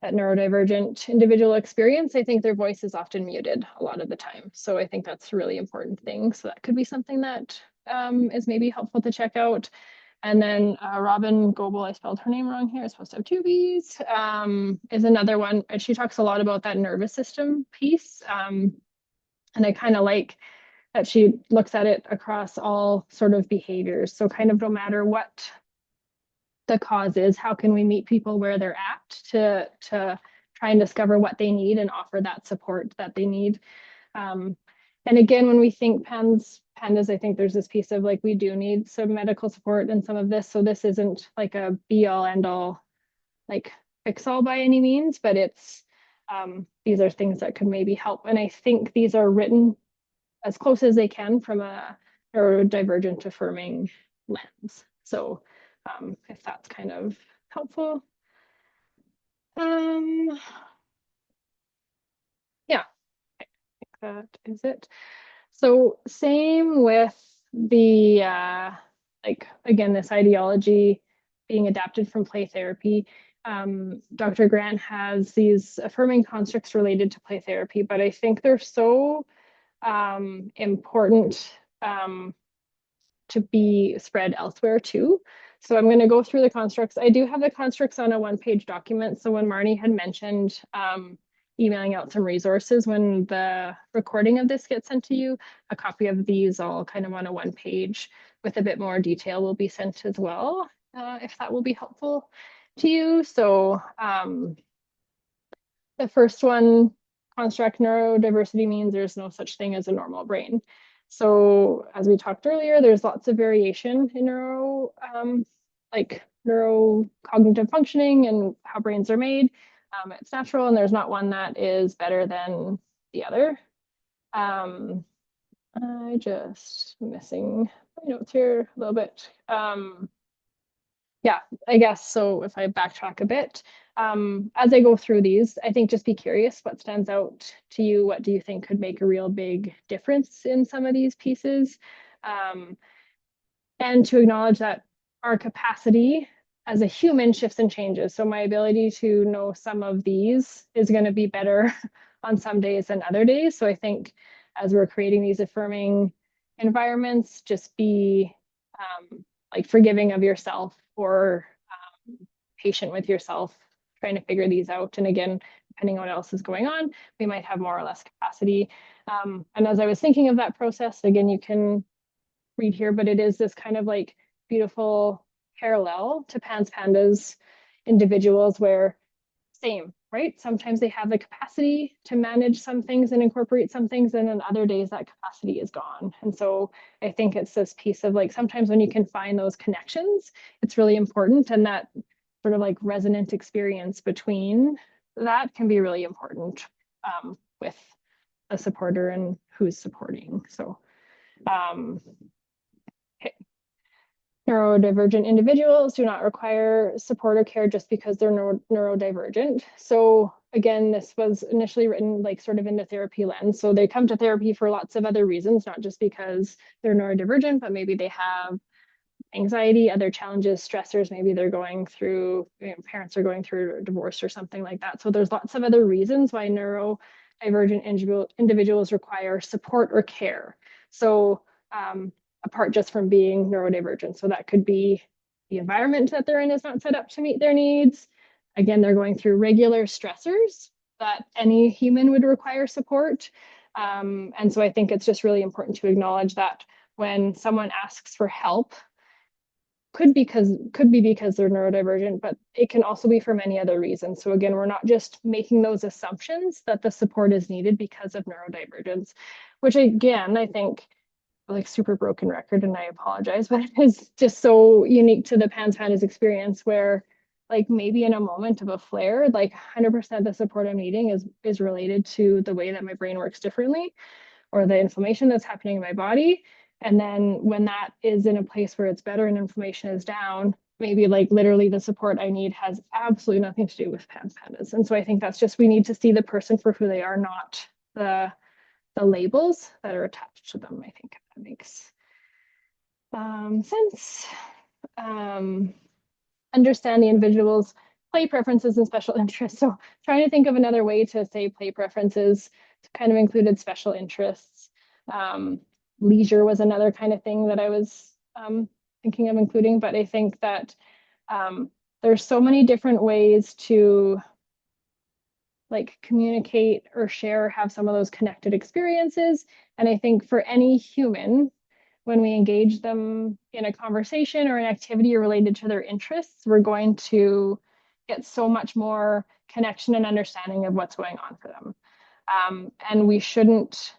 that neurodivergent individual experience, I think their voice is often muted a lot of the time. So I think that's a really important thing. So that could be something that is maybe helpful to check out. And then Robin Goebel, I spelled her name wrong here, it's supposed to have two B's, is another one. And she talks a lot about that nervous system piece. And I kind of like that she looks at it across all sort of behaviors. So kind of no matter what the cause is, how can we meet people where they're at to try and discover what they need and offer that support that they need. And again, when we think PANDAS, I think there's this piece of like, we do need some medical support in some of this. So this isn't like a be all end all, like fix all by any means, but it's, these are things that could maybe help. And I think these are written as close as they can from a neurodivergent affirming lens. So if that's kind of helpful. Yeah, I think that is it. So same with the like again, this ideology being adapted from play therapy. Dr. Grant has these affirming constructs related to play therapy, but I think they're so important to be spread elsewhere too. So I'm going to go through the constructs. I do have the constructs on a one-page document. So when Marnie had mentioned emailing out some resources when the recording of this gets sent to you, a copy of these all kind of on a one page with a bit more detail will be sent as well, if that will be helpful to you. So the first one, construct neurodiversity means there's no such thing as a normal brain. So as we talked earlier, there's lots of variation in like neurocognitive functioning and how brains are made. It's natural, and there's not one that is better than the other. I just missing my notes here a little bit. Yeah, I guess so. If I backtrack a bit, as I go through these, I think just be curious what stands out to you. What do you think could make a real big difference in some of these pieces? and to acknowledge that our capacity as a human shifts and changes. So my ability to know some of these is going to be better on some days than other days. So I think as we're creating these affirming environments, just be like forgiving of yourself, or patient with yourself, trying to figure these out. And again, depending on what else is going on, we might have more or less capacity. And as I was thinking of that process, again, you can read here, but it is this kind of like beautiful parallel to PANS PANDAS individuals, where same, right? Sometimes they have the capacity to manage some things and incorporate some things, and then other days that capacity is gone. And so I think it's this piece of like, sometimes when you can find those connections, it's really important. And that sort of like resonant experience between that can be really important with a supporter and who's supporting. So okay. Neurodivergent individuals do not require support or care just because they're neurodivergent. So again, this was initially written like sort of in the therapy lens. So they come to therapy for lots of other reasons, not just because they're neurodivergent, but maybe they have anxiety, other challenges, stressors. Maybe they're going through, parents are going through a divorce or something like that. So there's lots of other reasons why neurodivergent individuals require support or care. So apart just from being neurodivergent. So that could be the environment that they're in is not set up to meet their needs. Again, they're going through regular stressors that any human would require support. And so I think it's just really important to acknowledge that when someone asks for help, could be because they're neurodivergent, but it can also be for many other reasons. So again, we're not just making those assumptions that the support is needed because of neurodivergence, which again, I think like super broken record, and I apologize, but it is just so unique to the PANS PANDAS experience, where like maybe in a moment of a flare, like 100% of the support I'm needing is related to the way that my brain works differently, or the inflammation that's happening in my body. And then when that is in a place where it's better and inflammation is down, maybe like literally the support I need has absolutely nothing to do with PANS PANDAS. And so I think that's just, we need to see the person for who they are, not the labels that are attached to them. I think that makes sense. Understand the individual's play preferences and special interests. So trying to think of another way to say play preferences kind of included special interests. Leisure was another kind of thing that I was thinking of including, but I think that there's so many different ways to like communicate or share, or have some of those connected experiences. And I think for any human, when we engage them in a conversation or an activity related to their interests, we're going to get so much more connection and understanding of what's going on for them. And we shouldn't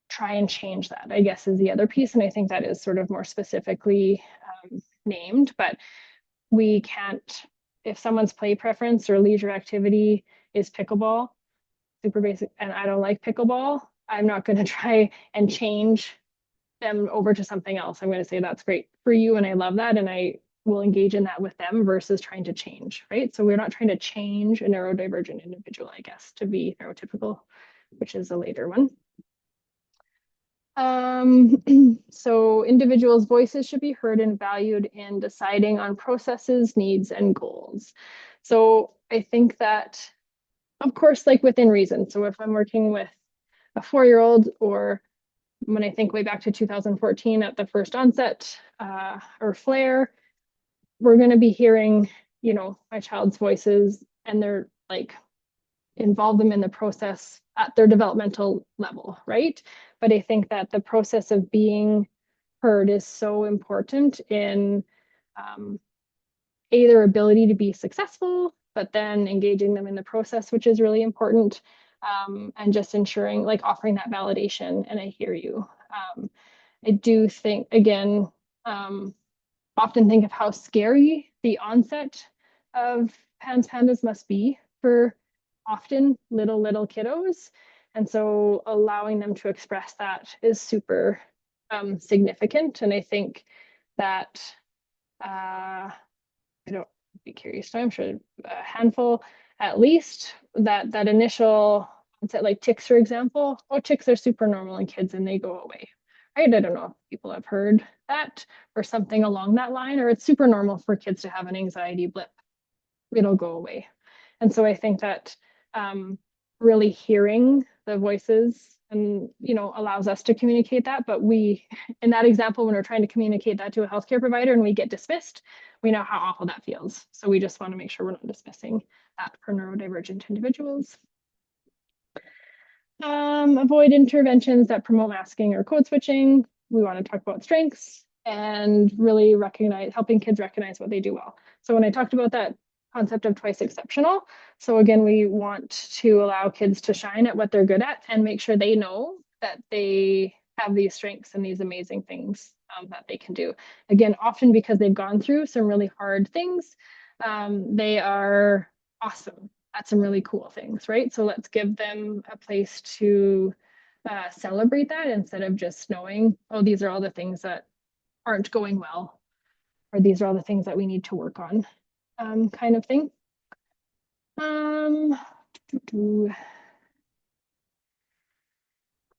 try and change that, I guess, is the other piece. And I think that is sort of more specifically named, but we can't, if someone's play preference or leisure activity is pickleball, super basic, and I don't like pickleball, I'm not going to try and change them over to something else. I'm going to say that's great for you and I love that, and I will engage in that with them versus trying to change, right? So we're not trying to change a neurodivergent individual, I guess, to be neurotypical, which is a later one. So individuals' voices should be heard and valued in deciding on processes, needs, and goals. So I think that, of course, like within reason. So if I'm working with a 4-year-old, or when I think way back to 2014 at the first onset or flare, we're going to be hearing, my child's voices, and they're like, involve them in the process at their developmental level, right? But I think that the process of being heard is so important in their ability to be successful, but then engaging them in the process, which is really important, and just ensuring, like offering that validation, and I hear you. I do think, again, often think of how scary the onset of PANS PANDAS must be for often little kiddos, and so allowing them to express that is super significant. And I think that I don't be curious, I'm sure a handful at least, that initial onset, like tics, for example. Tics are super normal in kids and they go away, right? I don't know if people have heard that or something along that line, or it's super normal for kids to have an anxiety blip. It'll go away. And so I think that really hearing the voices and, you know, allows us to communicate that. But we, in that example, when we're trying to communicate that to a healthcare provider and we get dismissed, we know how awful that feels. So we just want to make sure we're not dismissing that for neurodivergent individuals. Avoid interventions that promote masking or code switching. We want to talk about strengths and really helping kids recognize what they do well. So when I talked about that concept of twice exceptional, so again, we want to allow kids to shine at what they're good at and make sure they know that they have these strengths and these amazing things that they can do. Again, often because they've gone through some really hard things, they are awesome at some really cool things, right? So let's give them a place to celebrate that instead of just knowing, oh, these are all the things that aren't going well, or these are all the things that we need to work on, kind of thing. And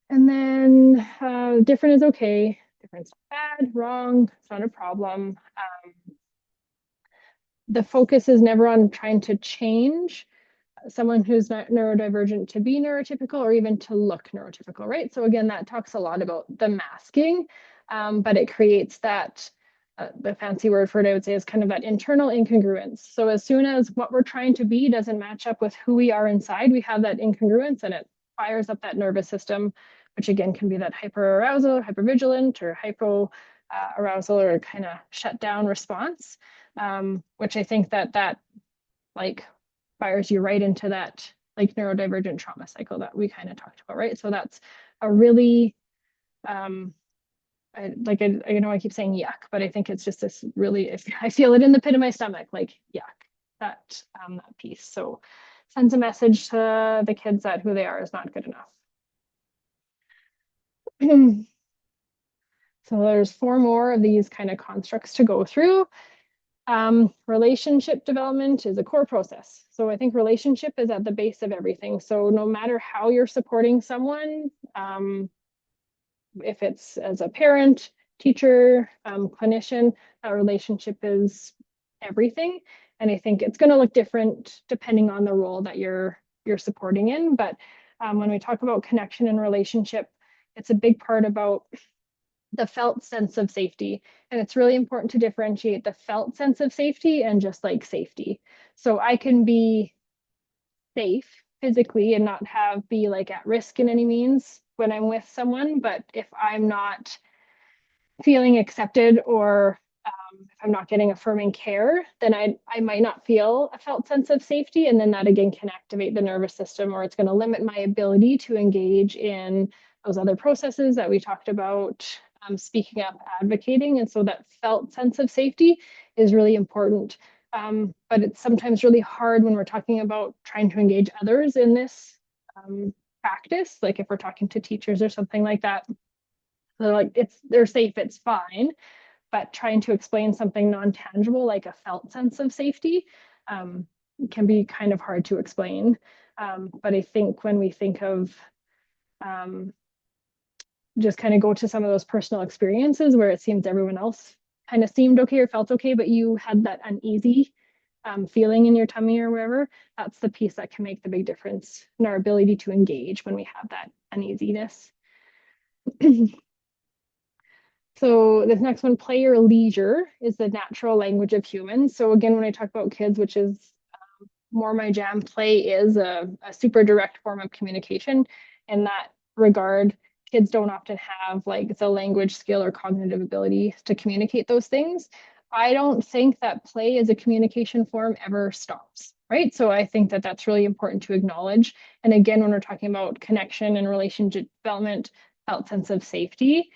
then different is okay. Different's bad, wrong, it's not a problem. The focus is never on trying to change someone who's not neurodivergent to be neurotypical or even to look neurotypical, right? So again, that talks a lot about the masking, but it creates that, the fancy word for it, I would say, is kind of that internal incongruence. So as soon as what we're trying to be doesn't match up with who we are inside, we have that incongruence and it fires up that nervous system, which again can be that hyperarousal, hypervigilant, or hypoarousal, or kind of shut down response, which I think that like fires you right into that like neurodivergent trauma cycle that we kind of talked about, right? So that's a really, I know I keep saying yuck, but I think it's just this really, I feel it in the pit of my stomach, like yuck, that piece. So sends a message to the kids that who they are is not good enough. So there's 4 more of these kind of constructs to go through. Relationship development is a core process. So I think relationship is at the base of everything. So no matter how you're supporting someone, if it's as a parent, teacher, clinician, that relationship is everything. And I think it's going to look different depending on the role that you're supporting in. But when we talk about connection and relationship, it's a big part about the felt sense of safety. And it's really important to differentiate the felt sense of safety and just like safety. So I can be safe physically and not be like at risk in any means when I'm with someone. But if I'm not feeling accepted, or if I'm not getting affirming care, then I might not feel a felt sense of safety. And then that again can activate the nervous system, or it's going to limit my ability to engage in those other processes that we talked about, speaking up, advocating. And so that felt sense of safety is really important. But it's sometimes really hard when we're talking about trying to engage others in this practice, like if we're talking to teachers or something like that. They're like, they're safe, it's fine. But trying to explain something non-tangible, like a felt sense of safety, can be kind of hard to explain. But I think when we think of just kind of go to some of those personal experiences where it seems everyone else kind of seemed okay or felt okay, but you had that uneasy feeling in your tummy or wherever, that's the piece that can make the big difference in our ability to engage when we have that uneasiness. So this next one, play or leisure, is the natural language of humans. So again, when I talk about kids, which is more my jam, play is a super direct form of communication. In that regard, kids don't often have like the language skill or cognitive ability to communicate those things. I don't think that play as a communication form ever stops, right? So I think that that's really important to acknowledge. And again, when we're talking about connection and relationship development, felt sense of safety,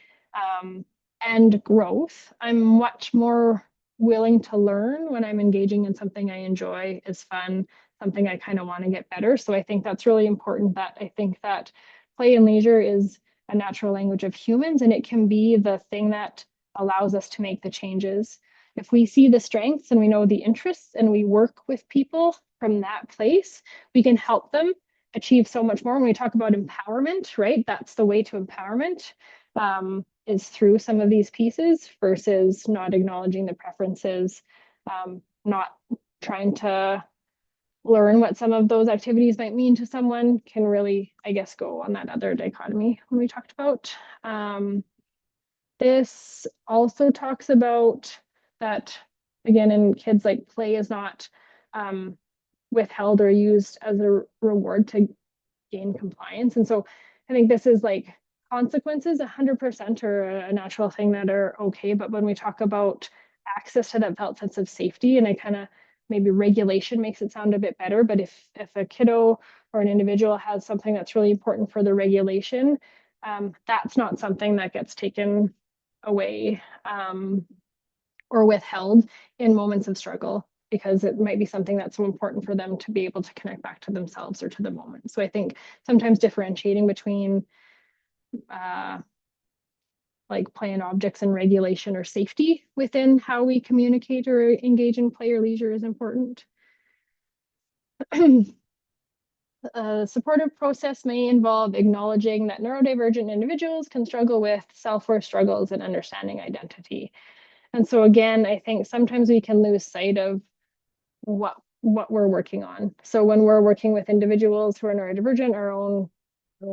and growth, I'm much more willing to learn when I'm engaging in something I enjoy, is fun, something I kind of want to get better. So I think that's really important, that I think that play and leisure is a natural language of humans, and it can be the thing that allows us to make the changes. If we see the strengths and we know the interests and we work with people from that place, we can help them achieve so much more. When we talk about empowerment, right? That's the way to empowerment. is through some of these pieces versus not acknowledging the preferences, not trying to learn what some of those activities might mean to someone can really, I guess, go on that other dichotomy when we talked about. This also talks about that, again, in kids, like play is not withheld or used as a reward to gain compliance. And so I think this is like consequences 100% are a natural thing that are okay. But when we talk about access to that felt sense of safety, and I kind of maybe regulation makes it sound a bit better, but if a kiddo or an individual has something that's really important for the regulation, that's not something that gets taken away or withheld in moments of struggle, because it might be something that's so important for them to be able to connect back to themselves or to the moment. So I think sometimes differentiating between like play and objects and regulation or safety within how we communicate or engage in play or leisure is important. A supportive process may involve acknowledging that neurodivergent individuals can struggle with self-worth struggles and understanding identity. And so again, I think sometimes we can lose sight of what we're working on. So when we're working with individuals who are neurodivergent, our own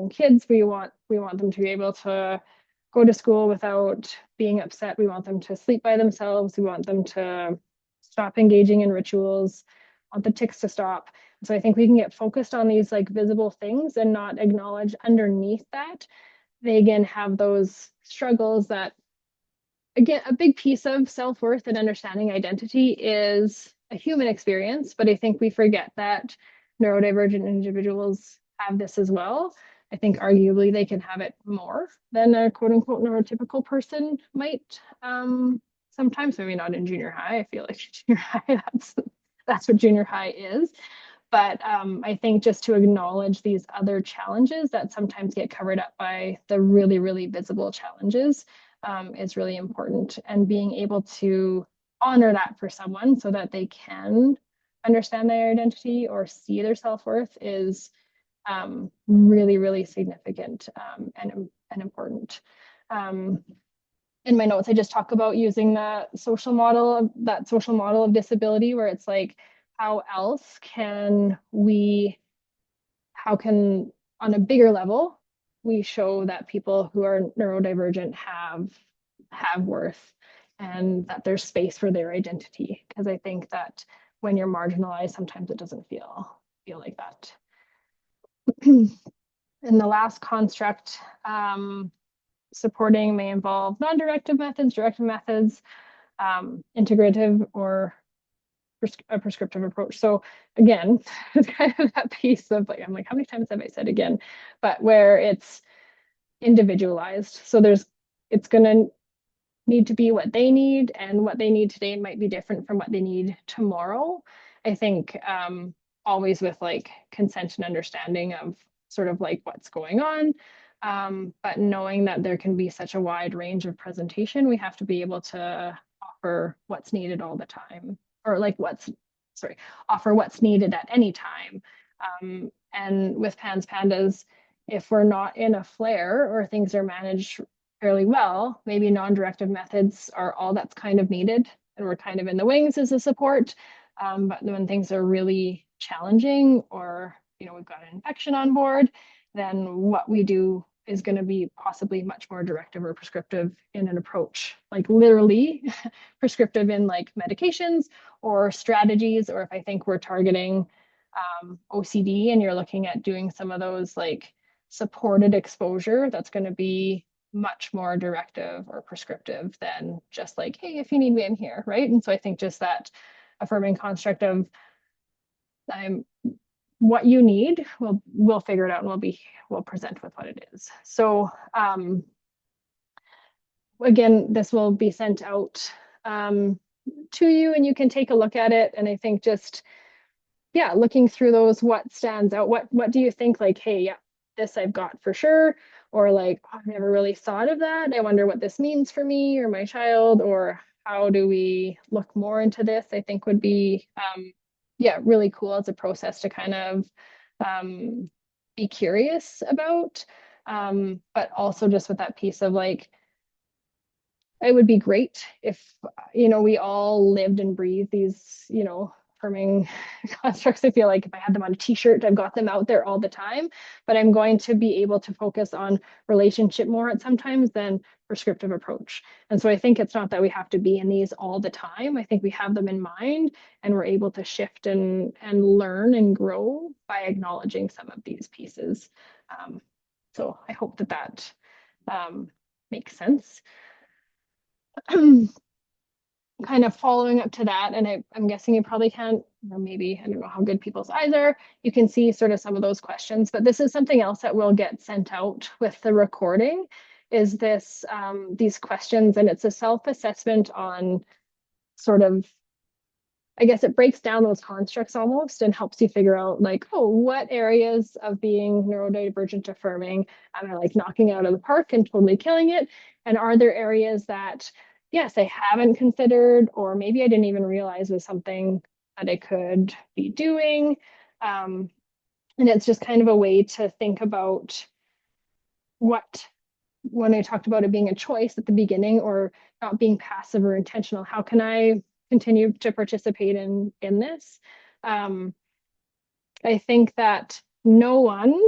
kids, we want them to be able to go to school without being upset. We want them to sleep by themselves. We want them to stop engaging in rituals, want the tics to stop. So I think we can get focused on these like visible things and not acknowledge underneath that they again have those struggles that, again, a big piece of self-worth and understanding identity is a human experience, but I think we forget that neurodivergent individuals have this as well. I think arguably they can have it more than a quote unquote neurotypical person might. Sometimes, maybe not in junior high. I feel like junior high, that's what junior high is. But I think just to acknowledge these other challenges that sometimes get covered up by the really, really visible challenges is really important. And being able to honor that for someone so that they can understand their identity or see their self-worth is really, really significant and important. In my notes, I just talk about using that social model of disability, where it's like, how can on a bigger level, we show that people who are neurodivergent have worth and that there's space for their identity. Because I think that when you're marginalized, sometimes it doesn't feel like that. In the last construct, supporting may involve non-directive methods, directive methods, integrative, or a prescriptive approach. So again, it's kind of that piece of like, I'm like, how many times have I said again? But where it's individualized. So it's going to need to be what they need, and what they need today might be different from what they need tomorrow. I think always with like consent and understanding of sort of like what's going on, but knowing that there can be such a wide range of presentation, we have to be able to offer what's needed all the time, or like offer what's needed at any time. And with PANS PANDAS, if we're not in a flare or things are managed fairly well, maybe non-directive methods are all that's kind of needed, and we're kind of in the wings as a support. But when things are really challenging, or we've got an infection on board, then what we do is going to be possibly much more directive or prescriptive in an approach, like literally prescriptive in like medications or strategies, or if I think we're targeting OCD and you're looking at doing some of those like supported exposure, that's going to be much more directive or prescriptive than just like, hey, if you need me, I'm here, right? And so I think just that affirming construct of what you need, we'll figure it out, and we'll present with what it is. So again, this will be sent out to you, and you can take a look at it. And I think just looking through those, what stands out, what do you think, like, hey, yeah, this I've got for sure, or like, oh, I've never really thought of that, I wonder what this means for me or my child, or how do we look more into this, I think would be really cool as a process to kind of be curious about. But also just with that piece of like, it would be great if, we all lived and breathed these, affirming constructs. I feel like if I had them on a t-shirt, I've got them out there all the time, but I'm going to be able to focus on relationship more at sometimes than prescriptive approach. And so I think it's not that we have to be in these all the time. I think we have them in mind and we're able to shift and learn and grow by acknowledging some of these pieces. So I hope that makes sense. Kind of following up to that, and I'm guessing you probably can't, or maybe, I don't know how good people's eyes are, you can see sort of some of those questions, but this is something else that will get sent out with the recording, is this, these questions, and it's a self-assessment on sort of, I guess it breaks down those constructs almost and helps you figure out like, oh, what areas of being neurodivergent affirming am I like knocking out of the park and totally killing it? And are there areas that, yes, I haven't considered, or maybe I didn't even realize was something that I could be doing? And it's just kind of a way to think about what, when I talked about it being a choice at the beginning or not being passive or intentional, how can I continue to participate in this? I think that no one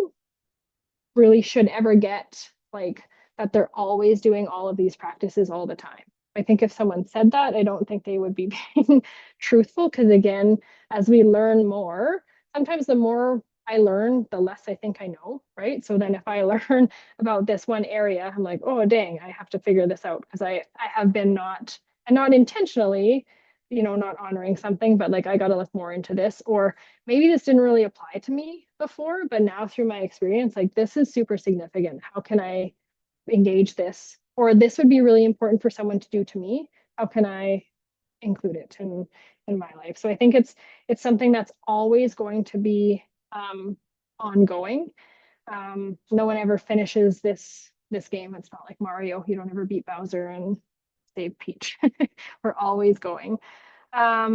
really should ever get like that they're always doing all of these practices all the time. I think if someone said that, I don't think they would be being truthful, because again, as we learn more, sometimes the more I learn, the less I think I know, right? So then if I learn about this one area, I'm like, oh, dang, I have to figure this out, because I have been not, and not intentionally, not honoring something, but like I got to look more into this, or maybe this didn't really apply to me before, but now through my experience, like this is super significant. How can I engage this? Or this would be really important for someone to do to me. How can I include it in my life? So I think it's something that's always going to be ongoing. No one ever finishes this game. It's not like Mario. You don't ever beat Bowser and save Peach. We're always going. I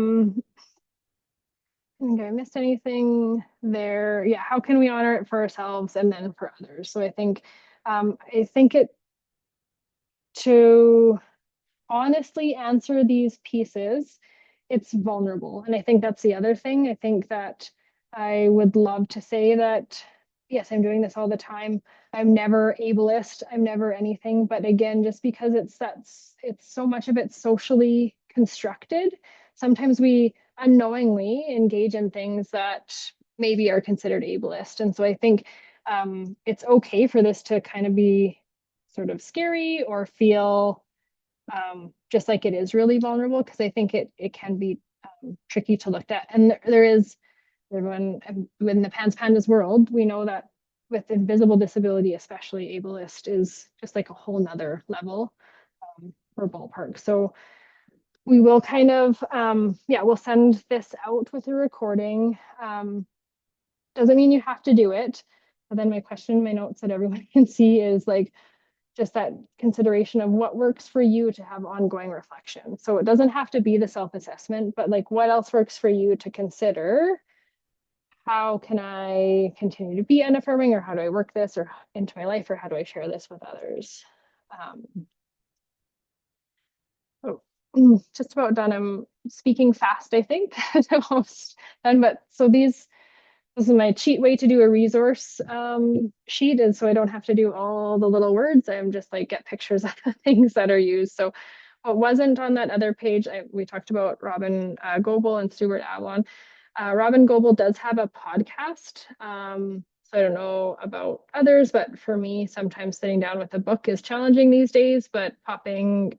think I missed anything there. Yeah, how can we honor it for ourselves and then for others? So I think it to honestly answer these pieces, it's vulnerable. And I think that's the other thing. I think that I would love to say that, yes, I'm doing this all the time. I'm never ableist. I'm never anything. But again, just because it's so much of it socially constructed, sometimes we unknowingly engage in things that maybe are considered ableist. And so I think it's okay for this to kind of be sort of scary or feel just like it is really vulnerable, because I think it can be tricky to look at. And there is, everyone in the PANS PANDAS world, we know that with invisible disability, especially ableist, is just like a whole nother level or ballpark. So we will kind of, we'll send this out with a recording. Doesn't mean you have to do it. But then my notes that everyone can see is like, just that consideration of what works for you to have ongoing reflection. So it doesn't have to be the self-assessment, but like what else works for you to consider? How can I continue to be unaffirming, or how do I work this or into my life, or how do I share this with others? Just about done. I'm speaking fast, I think. Almost done, but so this is my cheat way to do a resource sheet, and so I don't have to do all the little words. I'm just like get pictures of the things that are used. So what wasn't on that other page, we talked about Robin Goebel and Stuart Avalon. Robin Goebel does have a podcast. So I don't know about others, but for me, sometimes sitting down with a book is challenging these days, but popping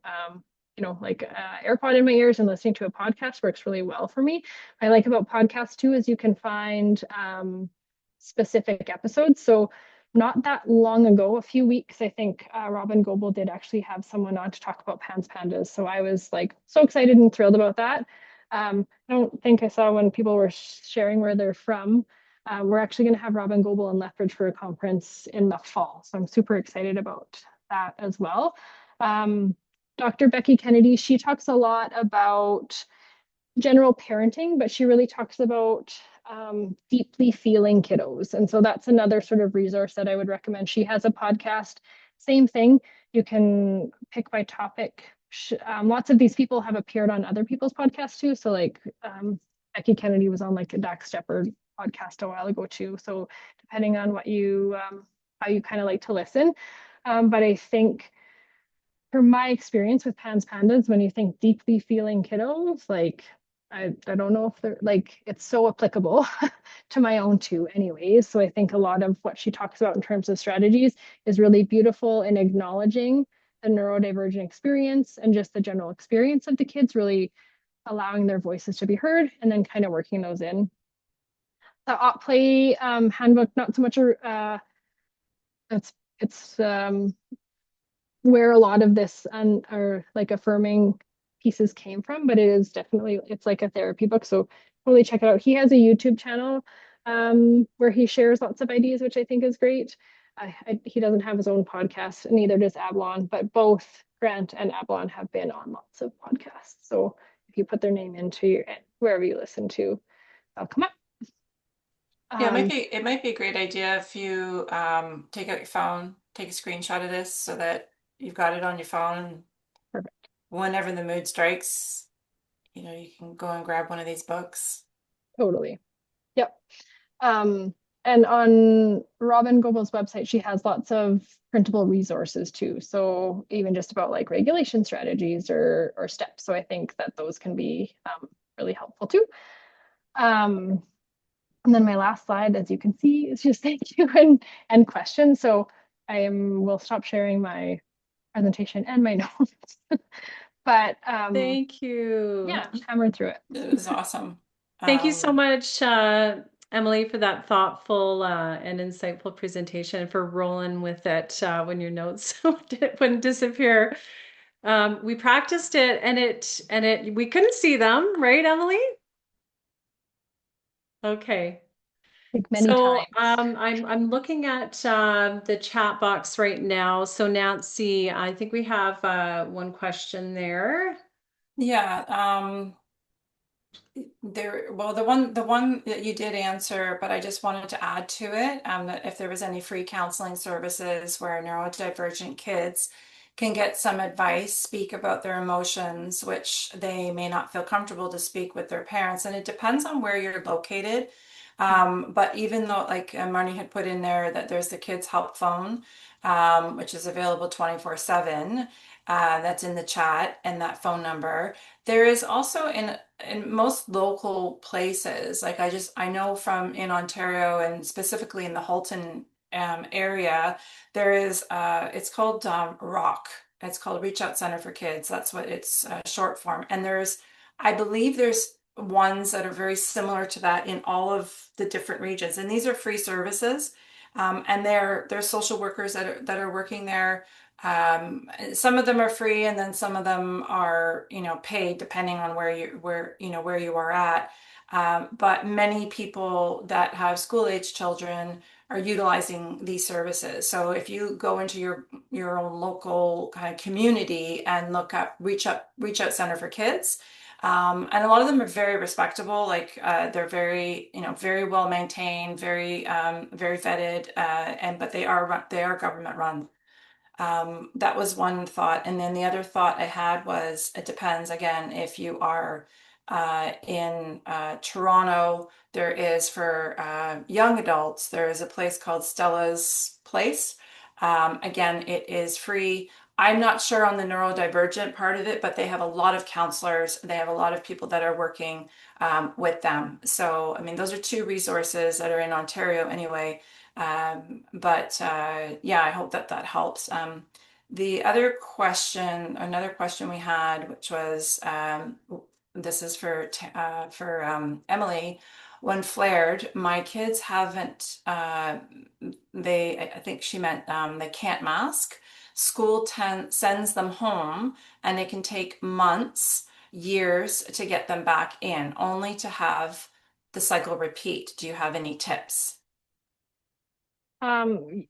like AirPod in my ears and listening to a podcast works really well for me. What I like about podcasts too is you can find specific episodes. So not that long ago, a few weeks, I think Robin Goebel did actually have someone on to talk about PANS PANDAS. So I was like so excited and thrilled about that. I don't think I saw when people were sharing where they're from. We're actually going to have Robin Goebel in Lethbridge for a conference in the fall. So I'm super excited about that as well. Dr. Becky Kennedy, she talks a lot about general parenting, but she really talks about Deeply Feeling Kiddos. And so that's another sort of resource that I would recommend. She has a podcast, same thing. You can pick by topic. Lots of these people have appeared on other people's podcasts too. So like Becky Kennedy was on like a Dax Shepard podcast a while ago too. So depending on what you how you kind of like to listen. But I think from my experience with PANS PANDAS, when you think deeply feeling kiddos, like I don't know if they're like it's so applicable to my own too, anyways. So I think a lot of what she talks about in terms of strategies is really beautiful in acknowledging the neurodivergent experience and just the general experience of the kids, really allowing their voices to be heard and then kind of working those in. The op play handbook, not so much it's where a lot of this are like affirming pieces came from, but it is definitely it's like a therapy book. So totally check it out. He has a YouTube channel where he shares lots of ideas, which I think is great. He doesn't have his own podcast, neither does Avalon, but both Grant and Avalon have been on lots of podcasts. So if you put their name into wherever you listen to, they'll come up. Yeah, it might be a great idea if you take out your phone, take a screenshot of this so that you've got it on your phone. Perfect. Whenever the mood strikes, you can go and grab one of these books. Totally. Yep. And on Robin Goebel's website, she has lots of printable resources too. So even just about like regulation strategies or steps. So I think that those can be really helpful too. And then my last slide, as you can see, is just thank you and questions. So will stop sharing my presentation and my notes. But Thank you. Yeah, hammered through it. It was awesome. Thank you so much, Emily, for that thoughtful and insightful presentation, for rolling with it when your notes wouldn't disappear. We practiced it, and we couldn't see them, right, Emily? Okay. Like many So times. I'm looking at the chat box right now. So Nancy, I think we have one question there. Yeah, well, the one that you did answer, but I just wanted to add to it, that if there was any free counseling services where neurodivergent kids can get some advice, speak about their emotions, which they may not feel comfortable to speak with their parents. And it depends on where you're located. But even though, like Marnie had put in there, that there's the Kids Help Phone, which is available 24/7. That's in the chat, and that phone number. There is also in most local places, like I know from in Ontario and specifically in the Halton area, there is it's called ROC. It's called Reach Out Center for Kids. That's what it's short form. And I believe there's ones that are very similar to that in all of the different regions. And these are free services. And they're social workers that are working there. Some of them are free, and then some of them are, paid depending on where you are at. But many people that have school age children are utilizing these services. So if you go into your own local kind of community and look up Reach Out Center for Kids, and a lot of them are very respectable. Like they're very, very well maintained, very vetted, but they are government run. That was one thought. And then the other thought I had was it depends again if you are in Toronto. There is for young adults, there is a place called Stella's Place. Again, it is free. I'm not sure on the neurodivergent part of it, but they have a lot of counselors. They have a lot of people that are working with them. So, I mean, those are two resources that are in Ontario anyway. But yeah, I hope that helps. The other question, another question we had, which was this is for Emily. When flared, my kids haven't. I think she meant they can't mask. School sends them home, and it can take months, years to get them back in, only to have the cycle repeat. Do you have any tips? Um,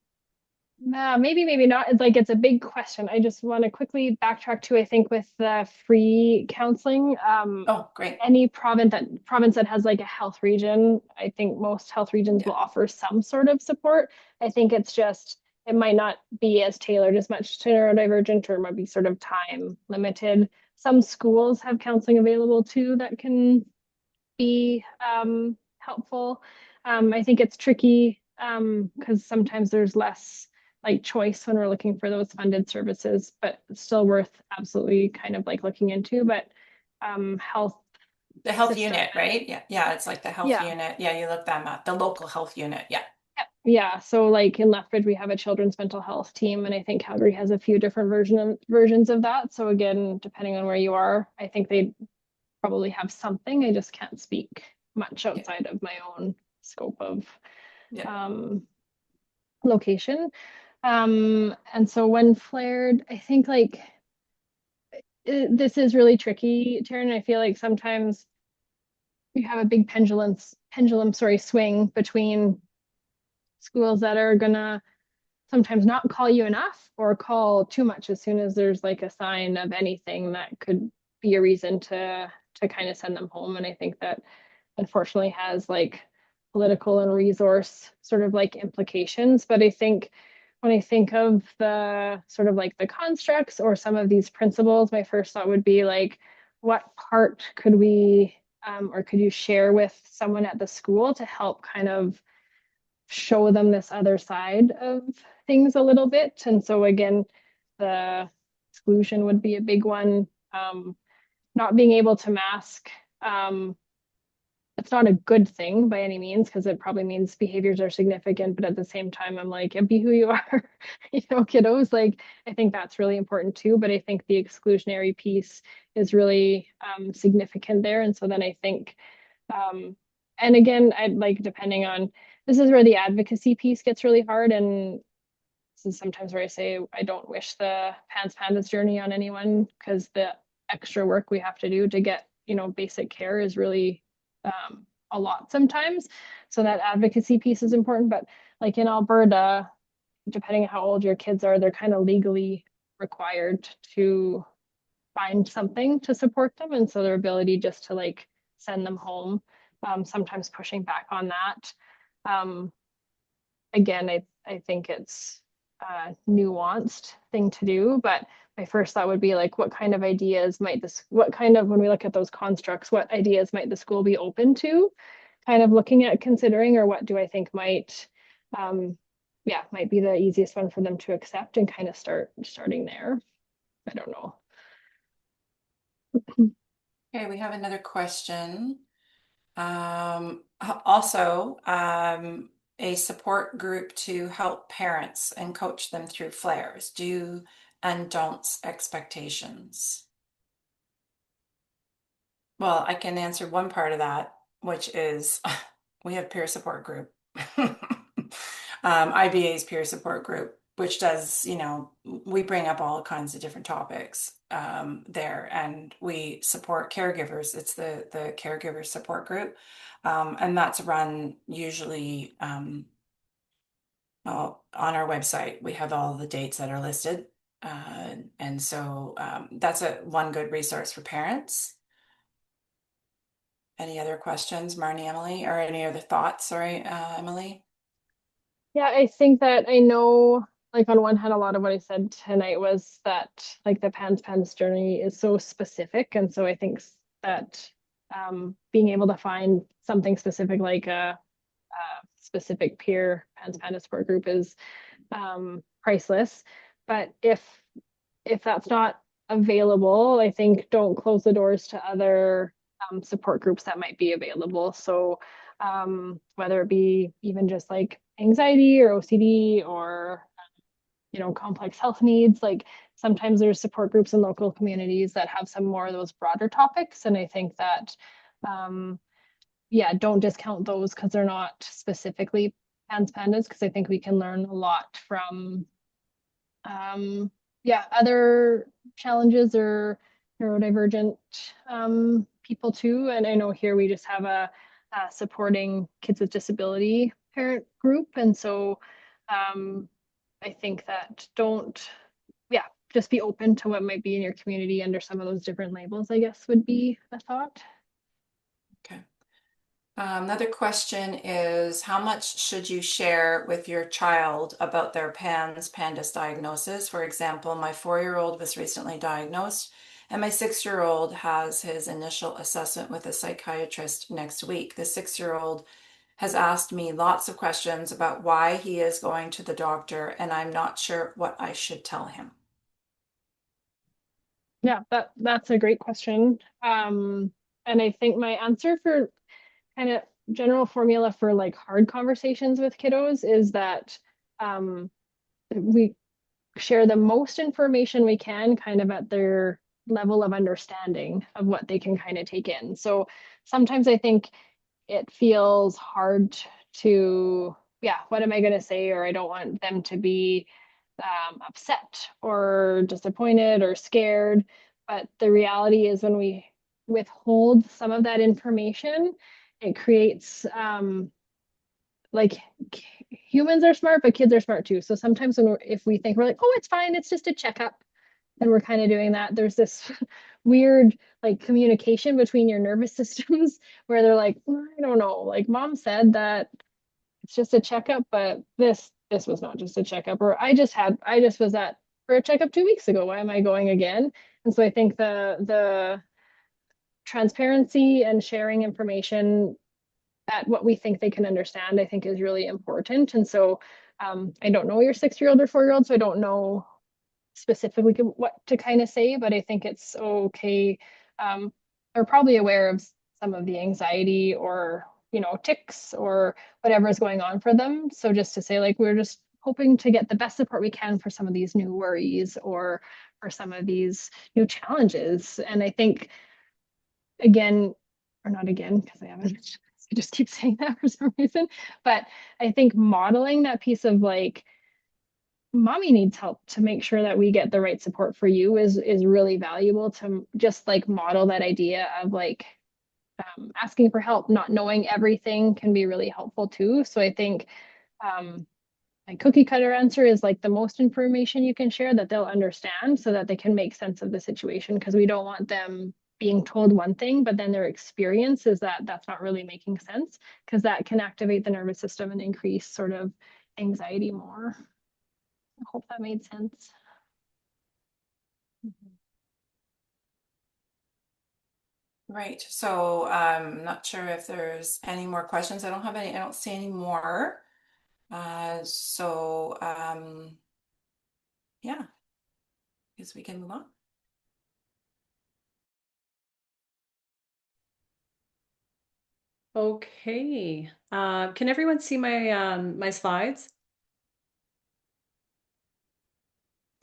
Maybe not. It's like it's a big question. I just want to quickly backtrack to, I think, with the free counseling. Oh, great. Any province that has like a health region, I think most health regions Yeah. will offer some sort of support. I think it's just it might not be as tailored as much to neurodivergent, or might be sort of time limited. Some schools have counseling available too that can be helpful. I think it's tricky because sometimes there's less like choice when we're looking for those funded services, but it's still worth absolutely kind of like looking into. But health The health system, unit, right? Yeah. Yeah. It's like the health yeah. unit. Yeah. You look them up, the local health unit. Yeah. Yeah, so like in Lethbridge, we have a children's mental health team, and I think Calgary has a few different versions of that. So again, depending on where you are, I think they probably have something. I just can't speak much Yeah. outside of my own scope of Yeah. um, location. And so when flared, I think like this is really tricky, Taryn. I feel like sometimes you have a big pendulum, swing between schools that are gonna sometimes not call you enough or call too much as soon as there's like a sign of anything that could be a reason to kind of send them home. And I think that unfortunately has like political and resource sort of like implications. But I think when I think of the sort of like the constructs or some of these principles, my first thought would be like, what part could we or could you share with someone at the school to help kind of show them this other side of things a little bit? And so again, the exclusion would be a big one. Not being able to mask, it's not a good thing by any means because it probably means behaviors are significant, but at the same time I'm like, be who you are. Kiddos, like I think that's really important too, but I think the exclusionary piece is really significant there. And so then I think um and again, I'd like, depending on, this is where the advocacy piece gets really hard. And this is sometimes where I say I don't wish the PANS PANDAS journey on anyone, because the extra work we have to do to get, basic care is really a lot sometimes. So that advocacy piece is important. But like in Alberta, depending on how old your kids are, they're kind of legally required to find something to support them. And so their ability just to like send them home, sometimes pushing back on that. Um, Again, I think it's a nuanced thing to do, but my first thought would be like, what kind of ideas might this, what kind of, when we look at those constructs, what ideas might the school be open to kind of looking at considering, or what do I think might, might be the easiest one for them to accept and kind of starting there. I don't know. Okay. We have another question. Also, a support group to help parents and coach them through flares, do and don'ts expectations. Well, I can answer one part of that, which is we have peer support group. IBA's peer support group, which does, we bring up all kinds of different topics there, and we support caregivers. It's the caregiver support group, and that's run usually well, on our website. We have all the dates that are listed, and so that's one good resource for parents. Any other questions, Marnie, Emily, or any other thoughts? Sorry, Emily. Yeah, I think that I know, like on one hand, a lot of what I said tonight was that like the PANS journey is so specific. And so I think that being able to find something specific like a specific peer PANS support group is priceless. But if that's not available, I think don't close the doors to other support groups that might be available. So whether it be even just like anxiety or OCD or complex health needs, like sometimes there's support groups in local communities that have some more of those broader topics. And I think that don't discount those because they're not specifically PANS PANDAS, because I think we can learn a lot from other challenges or neurodivergent people too. And I know here we just have a supporting kids with disability parent group. And so I think that just be open to what might be in your community under some of those different labels, I guess, would be a thought. Okay. Another question is, how much should you share with your child about their PANS, PANDAS diagnosis? For example, my 4-year-old was recently diagnosed, and my 6-year-old has his initial assessment with a psychiatrist next week. The 6-year-old has asked me lots of questions about why he is going to the doctor, and I'm not sure what I should tell him. Yeah, that's a great question. And I think my answer for kind of general formula for like hard conversations with kiddos is that we share the most information we can kind of at their level of understanding of what they can kind of take in. So sometimes I think it feels hard to, yeah, what am I going to say? Or I don't want them to be upset or disappointed or scared. But the reality is when we withhold some of that information, it creates like humans are smart, but kids are smart too. So sometimes if we think we're like, oh, it's fine, it's just a checkup, and we're kind of doing that, there's this weird like communication between your nervous systems where they're like, I don't know, like mom said that it's just a checkup, but this was not just a checkup, or I just was at for a checkup 2 weeks ago. Why am I going again? And so I think the transparency and sharing information at what we think they can understand, I think is really important. And so I don't know your 6-year-old or 4-year-old, so I don't know specifically what to kind of say, but I think it's okay. They're probably aware of some of the anxiety or, tics or whatever is going on for them. So just to say, like, we're just hoping to get the best support we can for some of these new worries or for some of these new challenges. And I think, again, or not again, because I haven't, I just keep saying that for some reason, but I think modeling that piece of like, mommy needs help to make sure that we get the right support for you is really valuable to just like model that idea of like asking for help, not knowing everything can be really helpful too. So I think my cookie cutter answer is like the most information you can share that they'll understand so that they can make sense of the situation, because we don't want them being told one thing, but then their experience is that that's not really making sense, because that can activate the nervous system and increase sort of anxiety more. I hope that made sense. Right. So I'm not sure if there's any more questions. I don't see any more. Yeah, I guess we can move on. Okay. Can everyone see my slides?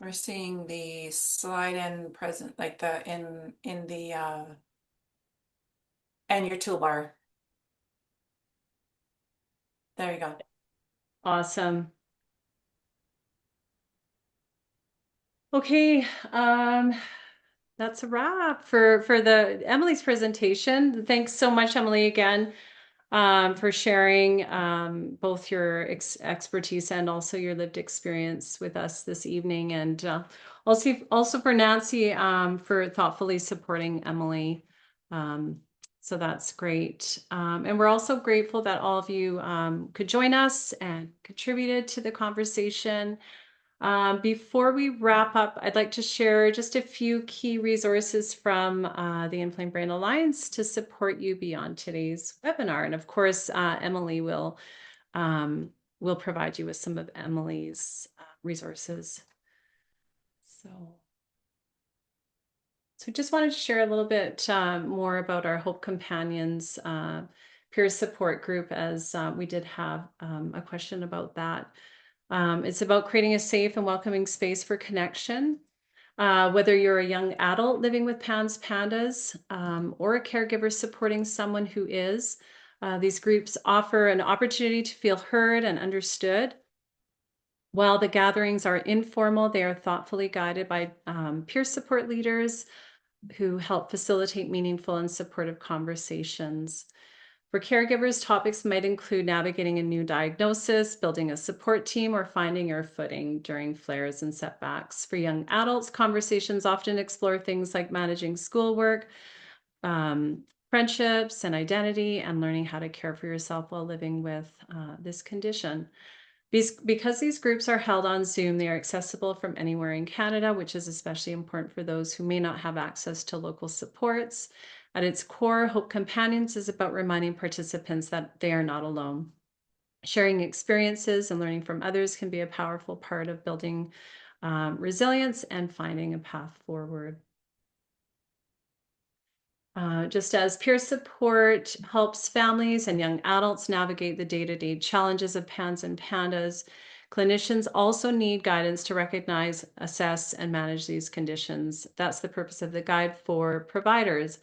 We're seeing the slide in present, like the in the and your toolbar. There you go. Awesome. Okay, that's a wrap for the Emily's presentation. Thanks so much, Emily, again, for sharing both your expertise and also your lived experience with us this evening, and also for Nancy for thoughtfully supporting Emily. So that's great. And we're also grateful that all of you could join us and contributed to the conversation. Before we wrap up, I'd like to share just a few key resources from the Inflamed Brain Alliance to support you beyond today's webinar. And of course, Emily will provide you with some of Emily's resources. So just wanted to share a little bit more about our Hope Companions peer support group, as we did have a question about that. It's about creating a safe and welcoming space for connection. Whether you're a young adult living with PANS, PANDAS, or a caregiver supporting someone who is, these groups offer an opportunity to feel heard and understood. While the gatherings are informal, they are thoughtfully guided by peer support leaders who help facilitate meaningful and supportive conversations. For caregivers, topics might include navigating a new diagnosis, building a support team, or finding your footing during flares and setbacks. For young adults, conversations often explore things like managing schoolwork, friendships, and identity, and learning how to care for yourself while living with this condition. Because these groups are held on Zoom, they are accessible from anywhere in Canada, which is especially important for those who may not have access to local supports. At its core, Hope Companions is about reminding participants that they are not alone. Sharing experiences and learning from others can be a powerful part of building resilience and finding a path forward. Just as peer support helps families and young adults navigate the day-to-day challenges of PANS and PANDAS, clinicians also need guidance to recognize, assess, and manage these conditions. That's the purpose of the guide for providers.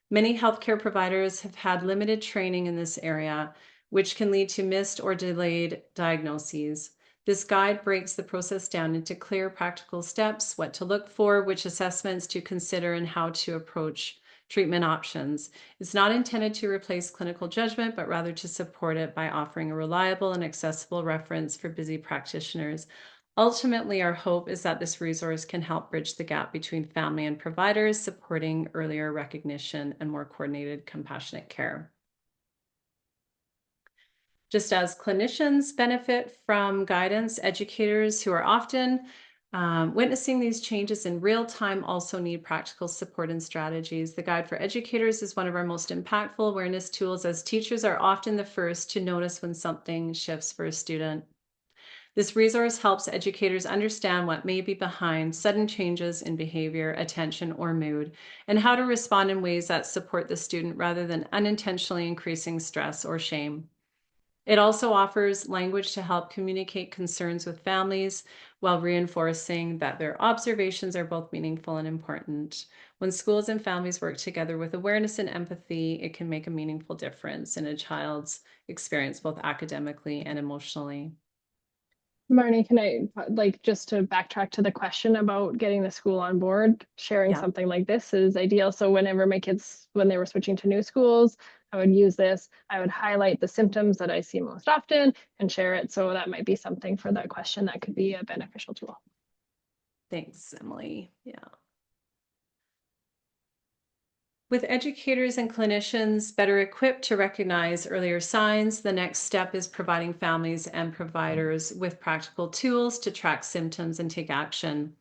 Many healthcare providers have had limited training in this area, which can lead to missed or delayed diagnoses. This guide breaks the process down into clear, practical steps, what to look for, which assessments to consider, and how to approach treatment options. It's not intended to replace clinical judgment, but rather to support it by offering a reliable and accessible reference for busy practitioners. Ultimately, our hope is that this resource can help bridge the gap between family and providers, supporting earlier recognition and more coordinated, compassionate care. Just as clinicians benefit from guidance, educators who are often witnessing these changes in real time also need practical support and strategies. The Guide for Educators is one of our most impactful awareness tools, as teachers are often the first to notice when something shifts for a student. This resource helps educators understand what may be behind sudden changes in behavior, attention, or mood, and how to respond in ways that support the student rather than unintentionally increasing stress or shame. It also offers language to help communicate concerns with families while reinforcing that their observations are both meaningful and important. When schools and families work together with awareness and empathy, it can make a meaningful difference in a child's experience, both academically and emotionally. Marnie, can I just to backtrack to the question about getting the school on board, sharing something like this is ideal. So whenever my kids, when they were switching to new schools, I would use this. I would highlight the symptoms that I see most often and share it. So that might be something for that question that could be a beneficial tool. Thanks, Emily. Yeah. With educators and clinicians better equipped to recognize earlier signs, the next step is providing families and providers with practical tools to track symptoms and take action.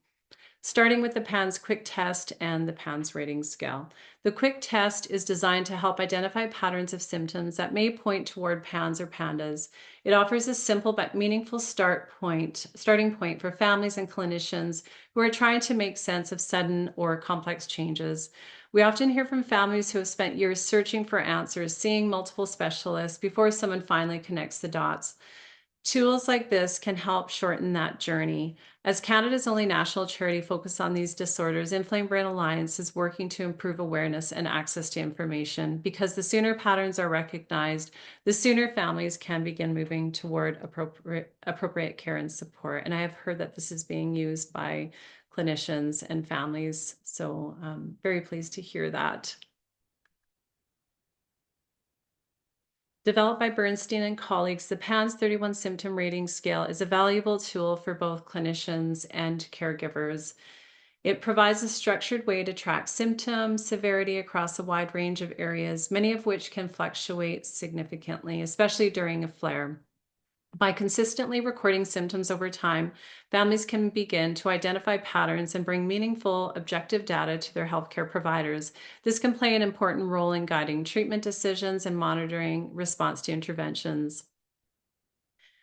Starting with the PANS quick test and the PANS rating scale. The quick test is designed to help identify patterns of symptoms that may point toward PANS or PANDAS. It offers a simple but meaningful starting point for families and clinicians who are trying to make sense of sudden or complex changes. We often hear from families who have spent years searching for answers, seeing multiple specialists before someone finally connects the dots. Tools like this can help shorten that journey. As Canada's only national charity focused on these disorders, Inflamed Brain Alliance is working to improve awareness and access to information, because the sooner patterns are recognized, the sooner families can begin moving toward appropriate care and support. And I have heard that this is being used by clinicians and families, so I'm very pleased to hear that. Developed by Bernstein and colleagues, the PANS 31 Symptom Rating Scale is a valuable tool for both clinicians and caregivers. It provides a structured way to track symptom severity across a wide range of areas, many of which can fluctuate significantly, especially during a flare. By consistently recording symptoms over time, families can begin to identify patterns and bring meaningful, objective data to their healthcare providers. This can play an important role in guiding treatment decisions and monitoring response to interventions.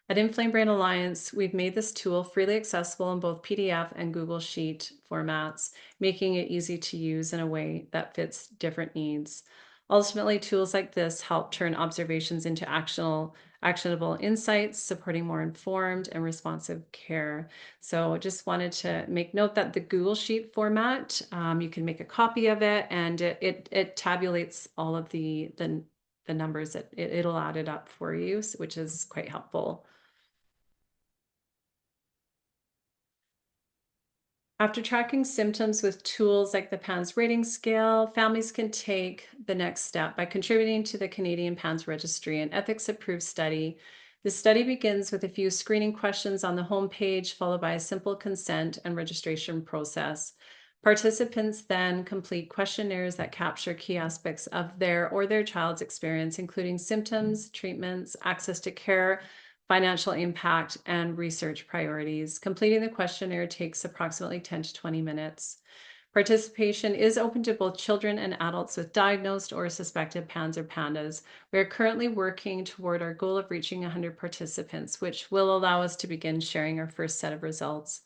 At Inflamed Brain Alliance, we've made this tool freely accessible in both PDF and Google Sheet formats, making it easy to use in a way that fits different needs. Ultimately, tools like this help turn observations into actionable insights, supporting more informed and responsive care. So just wanted to make note that the Google Sheet format, you can make a copy of it, and it tabulates all of the numbers. It'll add it up for you, which is quite helpful. After tracking symptoms with tools like the PANS rating scale, families can take the next step by contributing to the Canadian PANS Registry, an ethics-approved study. The study begins with a few screening questions on the homepage, followed by a simple consent and registration process. Participants then complete questionnaires that capture key aspects of their or their child's experience, including symptoms, treatments, access to care, financial impact, and research priorities. Completing the questionnaire takes approximately 10 to 20 minutes. Participation is open to both children and adults with diagnosed or suspected PANS or PANDAS. We are currently working toward our goal of reaching 100 participants, which will allow us to begin sharing our first set of results.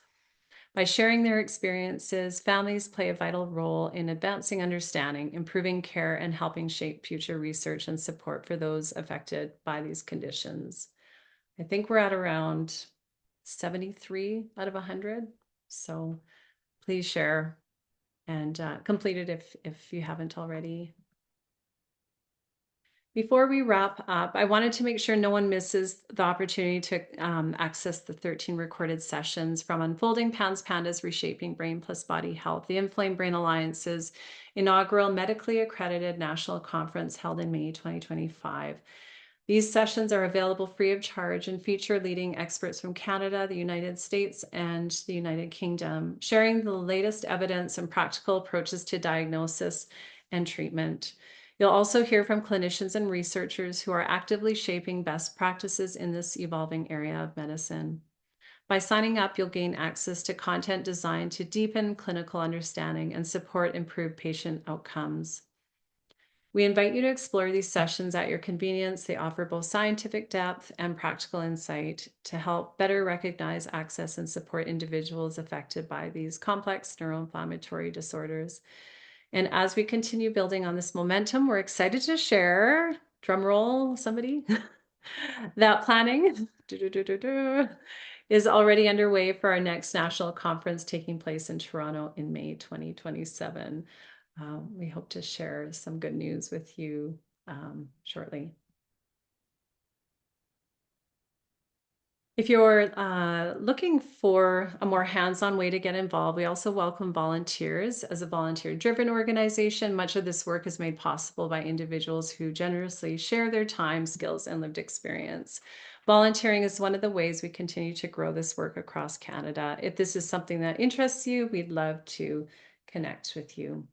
By sharing their experiences, families play a vital role in advancing understanding, improving care, and helping shape future research and support for those affected by these conditions. I think we're at around 73 out of 100. So please share and complete it if you haven't already. Before we wrap up, I wanted to make sure no one misses the opportunity to access the 13 recorded sessions from Unfolding PANS PANDAS Reshaping Brain Plus Body Health, the Inflamed Brain Alliance's inaugural medically accredited national conference held in May 2025. These sessions are available free of charge and feature leading experts from Canada, the United States, and the United Kingdom, sharing the latest evidence and practical approaches to diagnosis and treatment. You'll also hear from clinicians and researchers who are actively shaping best practices in this evolving area of medicine. By signing up, you'll gain access to content designed to deepen clinical understanding and support improved patient outcomes. We invite you to explore these sessions at your convenience. They offer both scientific depth and practical insight to help better recognize, access, and support individuals affected by these complex neuroinflammatory disorders. And as we continue building on this momentum, we're excited to share, drum roll, somebody, that planning is already underway for our next national conference taking place in Toronto in May 2027. We hope to share some good news with you shortly. If you're looking for a more hands-on way to get involved, we also welcome volunteers. As a volunteer-driven organization, much of this work is made possible by individuals who generously share their time, skills, and lived experience. Volunteering is one of the ways we continue to grow this work across Canada. If this is something that interests you, we'd love to connect with you.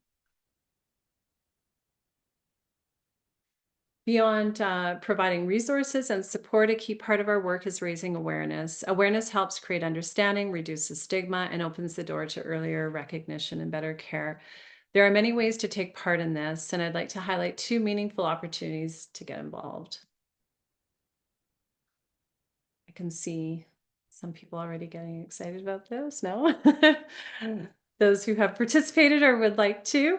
Beyond providing resources and support, a key part of our work is raising awareness. Awareness helps create understanding, reduces stigma, and opens the door to earlier recognition and better care. There are many ways to take part in this, and I'd like to highlight 2 meaningful opportunities to get involved. I can see some people already getting excited about this. No? Those who have participated or would like to.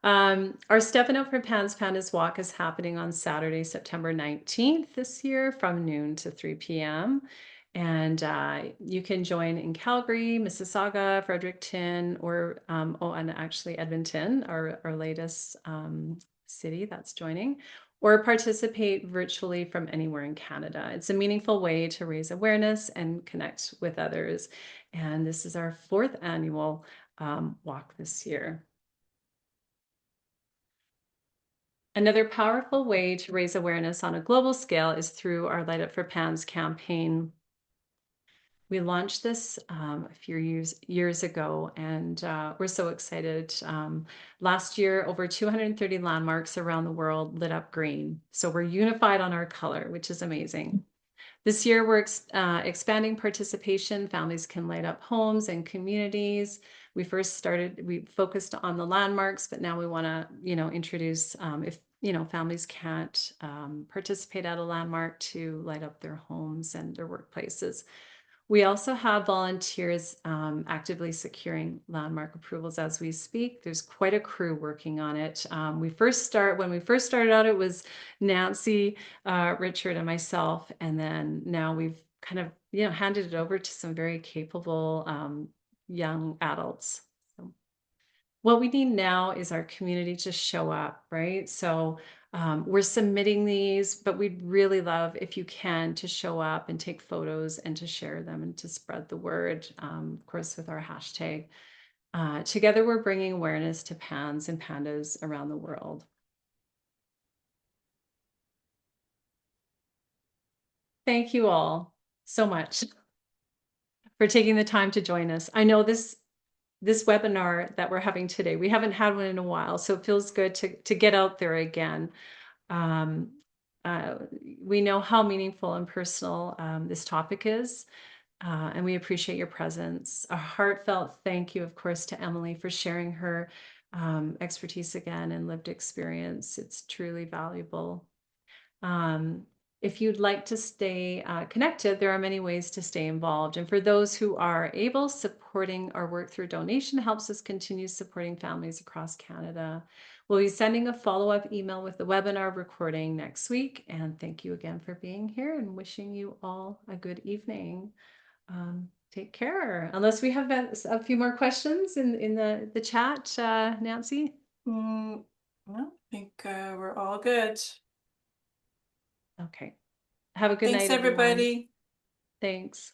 Our Stepping Up for PANS PANDAS walk is happening on Saturday, September 19th this year from noon to 3 p.m. And you can join in Calgary, Mississauga, Fredericton, or, and actually Edmonton, our latest city that's joining, or participate virtually from anywhere in Canada. It's a meaningful way to raise awareness and connect with others. And this is our 4th annual walk this year. Another powerful way to raise awareness on a global scale is through our Light Up for PANS campaign. We launched this a few years ago, and we're so excited. Last year, over 230 landmarks around the world lit up green. So we're unified on our color, which is amazing. This year, we're expanding participation. Families can light up homes and communities. We focused on the landmarks, but now we want to, introduce, if families can't participate at a landmark, to light up their homes and their workplaces. We also have volunteers actively securing landmark approvals as we speak. There's quite a crew working on it. When we first started out, it was Nancy, Richard, and myself, and then now we've kind of handed it over to some very capable young adults. So what we need now is our community to show up, right? So We're submitting these, but we'd really love if you can to show up and take photos and to share them and to spread the word, of course, with our hashtag. Together, we're bringing awareness to PANS and PANDAS around the world. Thank you all so much for taking the time to join us. I know this webinar that we're having today, we haven't had one in a while, so it feels good to get out there again. Um, we know how meaningful and personal this topic is, and we appreciate your presence. A heartfelt thank you, of course, to Emily for sharing her expertise again and lived experience. It's truly valuable. If you'd like to stay connected, there are many ways to stay involved. And for those who are able, supporting our work through donation helps us continue supporting families across Canada. We'll be sending a follow-up email with the webinar recording next week. And thank you again for being here and wishing you all a good evening. Take care. Unless we have a few more questions in the chat, Nancy? No, I think we're all good. Okay. Have a good Thanks, night, everyone. everybody. Thanks.